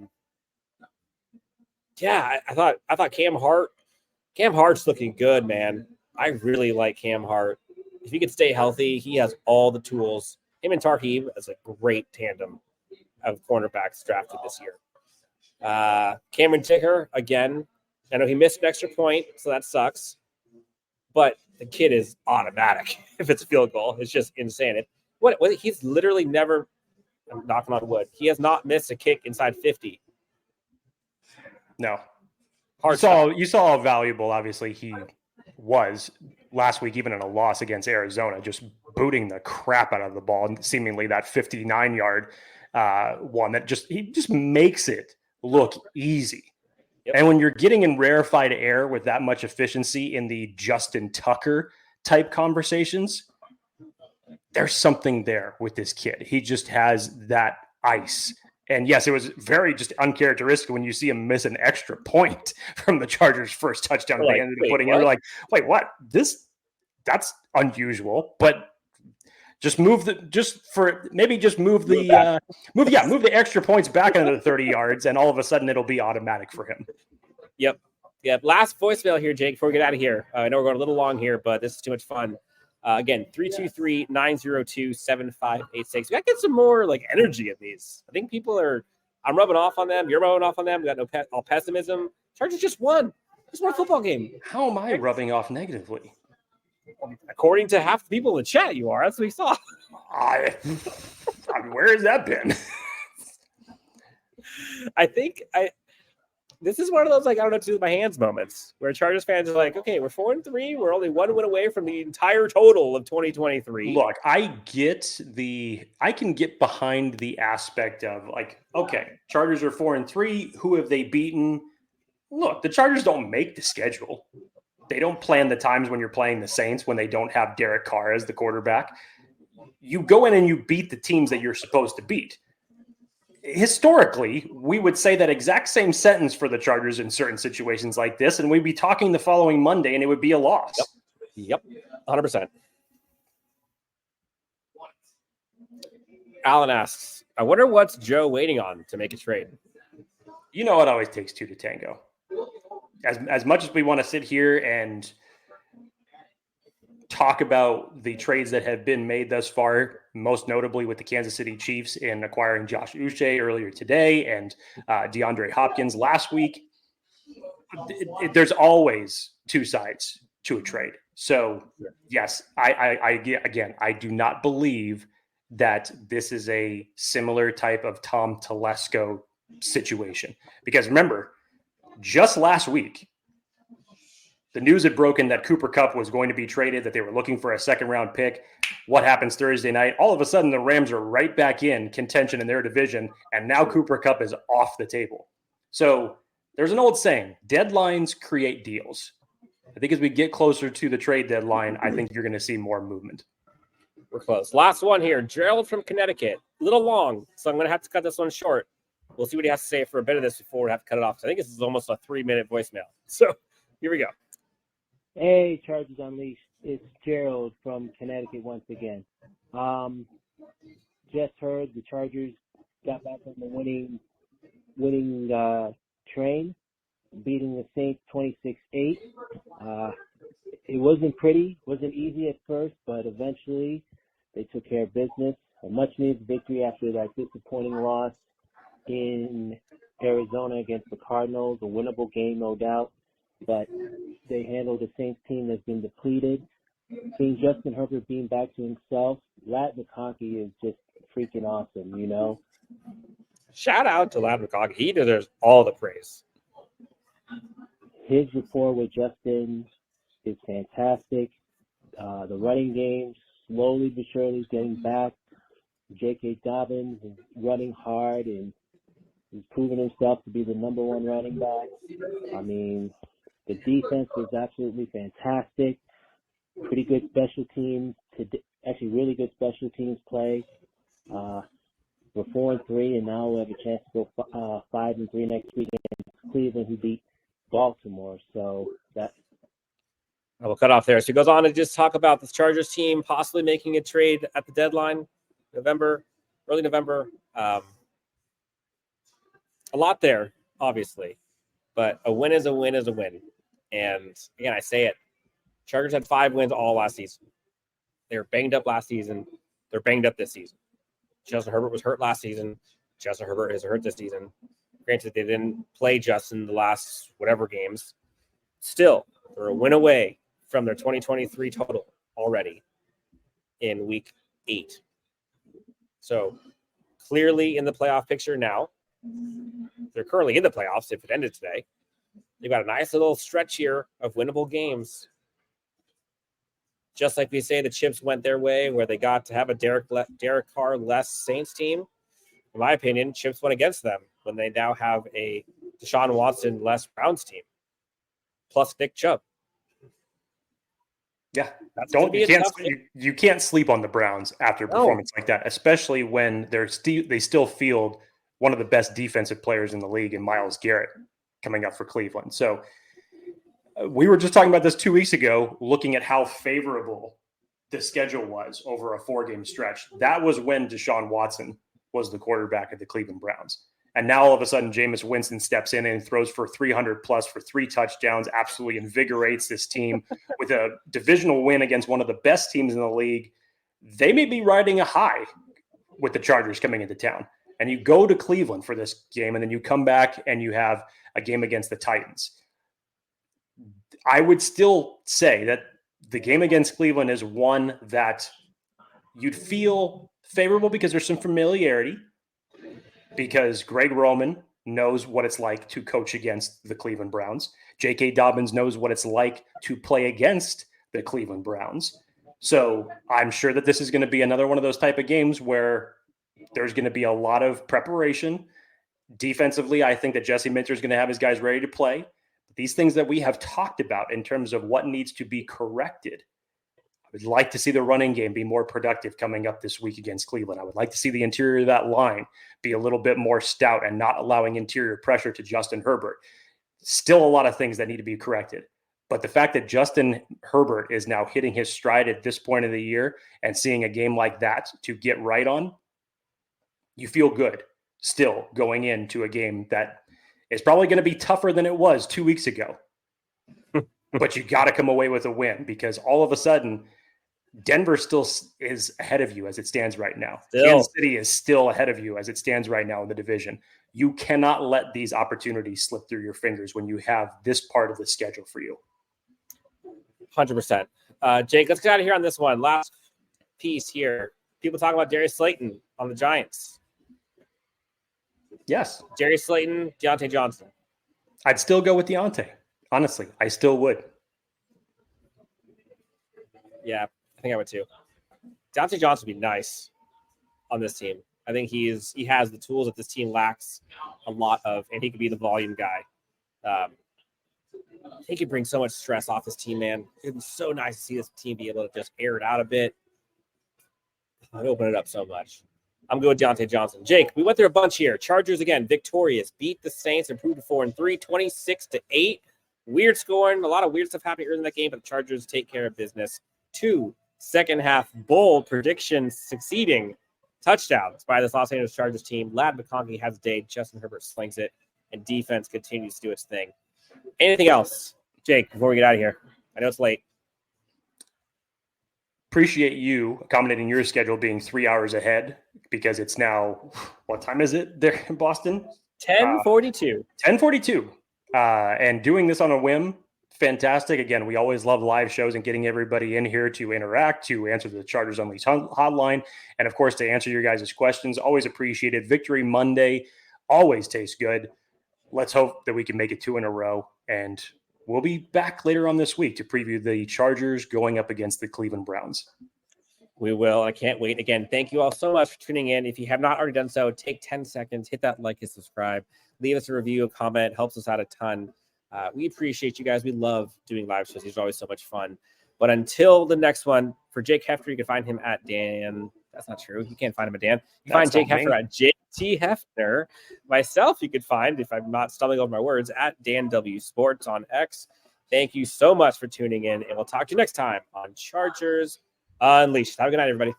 thought Cam Hart's looking good, man. I really like Cam Hart. If he could stay healthy, he has all the tools. Him and Tarkib is a great tandem of cornerbacks drafted this year. Cameron Ticker, again, I know he missed an extra point, so that sucks. But the kid is automatic if it's a field goal. It's just insane. He's literally never, I'm knocking on wood, he has not missed a kick inside 50. No. You saw how valuable, obviously, he was last week, even in a loss against Arizona, just booting the crap out of the ball, and seemingly that 59-yard one that he just makes it look easy. Yep. And when you're getting in rarefied air with that much efficiency in the Justin Tucker type conversations, there's something there with this kid. He just has that ice. And yes, it was very just uncharacteristic when you see him miss an extra point from the Chargers' first touchdown. They ended up putting in. They're like, wait, what? That's unusual. But move the extra points back into the 30 yards, and all of a sudden it'll be automatic for him. Yep. Last voicemail here, Jake, before we get out of here. I know we're going a little long here, but this is too much fun. Again, 323-902-7586. We got to get some more energy in these. I think I'm rubbing off on them. You're rubbing off on them. We got all pessimism. Chargers just won. Just won a football game. How am I rubbing off negatively? According to half the people in the chat, you are. That's what we saw. Where has that been? I think this is one of those I don't know what to do with my hands moments where Chargers fans are like, okay, we're 4-3. We're only 1 win away from the entire total of 2023. Look, I can get behind the aspect of okay, Chargers are 4-3. Who have they beaten? Look, the Chargers don't make the schedule. They don't plan the times when you're playing the Saints when they don't have Derek Carr as the quarterback. You go in and you beat the teams that you're supposed to beat. Historically, we would say that exact same sentence for the Chargers in certain situations like this, and we'd be talking the following Monday, and it would be a loss. Yep. 100%. Alan asks, I wonder what's Joe waiting on to make a trade? You know it always takes two to tango. As much as we want to sit here and talk about the trades that have been made thus far, most notably with the Kansas City Chiefs in acquiring Josh Uche earlier today and DeAndre Hopkins last week, there's always two sides to a trade. So yes, I do not believe that this is a similar type of Tom Telesco situation, because remember, just last week, the news had broken that Cooper Kupp was going to be traded, that they were looking for a second-round pick. What happens Thursday night? All of a sudden, the Rams are right back in contention in their division, and now Cooper Kupp is off the table. So there's an old saying, deadlines create deals. I think as we get closer to the trade deadline, I think you're going to see more movement. We're close. Last one here. Gerald from Connecticut. A little long, so I'm going to have to cut this one short. We'll see what he has to say for a bit of this before we have to cut it off. I think this is almost a 3-minute voicemail. So here we go. Hey, Chargers Unleashed. It's Gerald from Connecticut once again. Just heard the Chargers got back on the winning train, beating the Saints 26-8. It wasn't pretty, wasn't easy at first, but eventually they took care of business. A much-needed victory after that disappointing loss in Arizona against the Cardinals. A winnable game, no doubt, but they handled a Saints team that's been depleted. Seeing Justin Herbert being back to himself, Lat McConkey is just freaking awesome, you know? Shout out to Lat McConkey. He deserves all the praise. His rapport with Justin is fantastic. The running game, slowly but surely, is getting back. J.K. Dobbins is running hard, and he's proven himself to be the number one running back. I mean, the defense was absolutely fantastic. Pretty good special teams, actually really good special teams play. We're 4-3, and now we'll have a chance to go 5-3 next week against Cleveland, who beat Baltimore. So that. I will cut off there. So he goes on to just talk about this Chargers team possibly making a trade at the deadline, early November. A lot there, obviously, but a win is a win is a win. And again, I say it, Chargers had 5 wins all last season. They were banged up last season. They're banged up this season. Justin Herbert was hurt last season. Justin Herbert is hurt this season. Granted, they didn't play Justin the last whatever games. Still, they're a win away from their 2023 total already in week 8. So clearly in the playoff picture now. They're currently in the playoffs if it ended today. They've got a nice little stretch here of winnable games. Just like we say, the chips went their way where they got to have a Derek Carr-less Saints team. in my opinion, chips went against them when they now have a Deshaun Watson-less Browns team, plus Nick Chubb. Yeah, That's you can't sleep on the Browns after a performance like that, especially when they still field one of the best defensive players in the league in Myles Garrett coming up for Cleveland. So we were just talking about this 2 weeks ago, looking at how favorable the schedule was over a 4-game stretch. That was when Deshaun Watson was the quarterback of the Cleveland Browns. And now all of a sudden, Jameis Winston steps in and throws for 300 plus for 3 touchdowns, absolutely invigorates this team with a divisional win against one of the best teams in the league. They may be riding a high with the Chargers coming into town. And you go to Cleveland for this game, and then you come back and you have a game against the Titans. I would still say that the game against Cleveland is one that you'd feel favorable because there's some familiarity, because Greg Roman knows what it's like to coach against the Cleveland Browns. J.K. Dobbins knows what it's like to play against the Cleveland Browns. So I'm sure that this is going to be another one of those type of games where there's going to be a lot of preparation. Defensively, I think that Jesse Minter is going to have his guys ready to play. These things that we have talked about in terms of what needs to be corrected. I would like to see the running game be more productive coming up this week against Cleveland. I would like to see the interior of that line be a little bit more stout and not allowing interior pressure to Justin Herbert. Still a lot of things that need to be corrected. But the fact that Justin Herbert is now hitting his stride at this point of the year and seeing a game like that to get right on, you feel good still going into a game that is probably going to be tougher than it was 2 weeks ago. But you got to come away with a win, because all of a sudden Denver still is ahead of you as it stands right now. Kansas City is still ahead of you as it stands right now in the division. You cannot let these opportunities slip through your fingers when you have this part of the schedule for you. 100%. Jake, let's get out of here on this one. Last piece here. People talk about Darius Slayton on the Giants. Yes. Darius Slayton, Deontay Johnson. I'd still go with Deontay. Honestly, I still would. Yeah, I think I would too. Deontay Johnson would be nice on this team. I think he has the tools that this team lacks a lot of, and he could be the volume guy. He could bring so much stress off this team, man. It'd be so nice to see this team be able to just air it out a bit. I'd open it up so much. I'm good with Deontay Johnson. Jake, we went through a bunch here. Chargers, again, victorious. Beat the Saints, improved to 4-3, 26-8. Weird scoring. A lot of weird stuff happening early in that game, but the Chargers take care of business. 2 second-half bold predictions succeeding. Touchdowns by this Los Angeles Chargers team. Lad McConkey has a day. Justin Herbert slings it, and defense continues to do its thing. Anything else, Jake, before we get out of here? I know it's late. Appreciate you accommodating your schedule being 3 hours ahead, because it's now, what time is it there in Boston? 10:42. 10:42. And doing this on a whim, fantastic. Again, we always love live shows and getting everybody in here to interact, to answer the Chargers Unleashed hotline, and of course to answer your guys' questions. Always appreciated. Victory Monday always tastes good. Let's hope that we can make it 2 in a row, and we'll be back later on this week to preview the Chargers going up against the Cleveland Browns. We will. I can't wait. Again, thank you all so much for tuning in. If you have not already done so, take 10 seconds, hit that like and subscribe. Leave us a review, a comment. Helps us out a ton. We appreciate you guys. We love doing live shows. These are always so much fun. But until the next one, for Jake Hefner, you can find him at Dan. That's not true. You can't find him at Dan. You find Jake Hefner at JT Hefner. Myself, you could find, if I'm not stumbling over my words, at Dan W Sports on X. Thank you so much for tuning in, and we'll talk to you next time on Chargers Unleashed. Have a good night, everybody.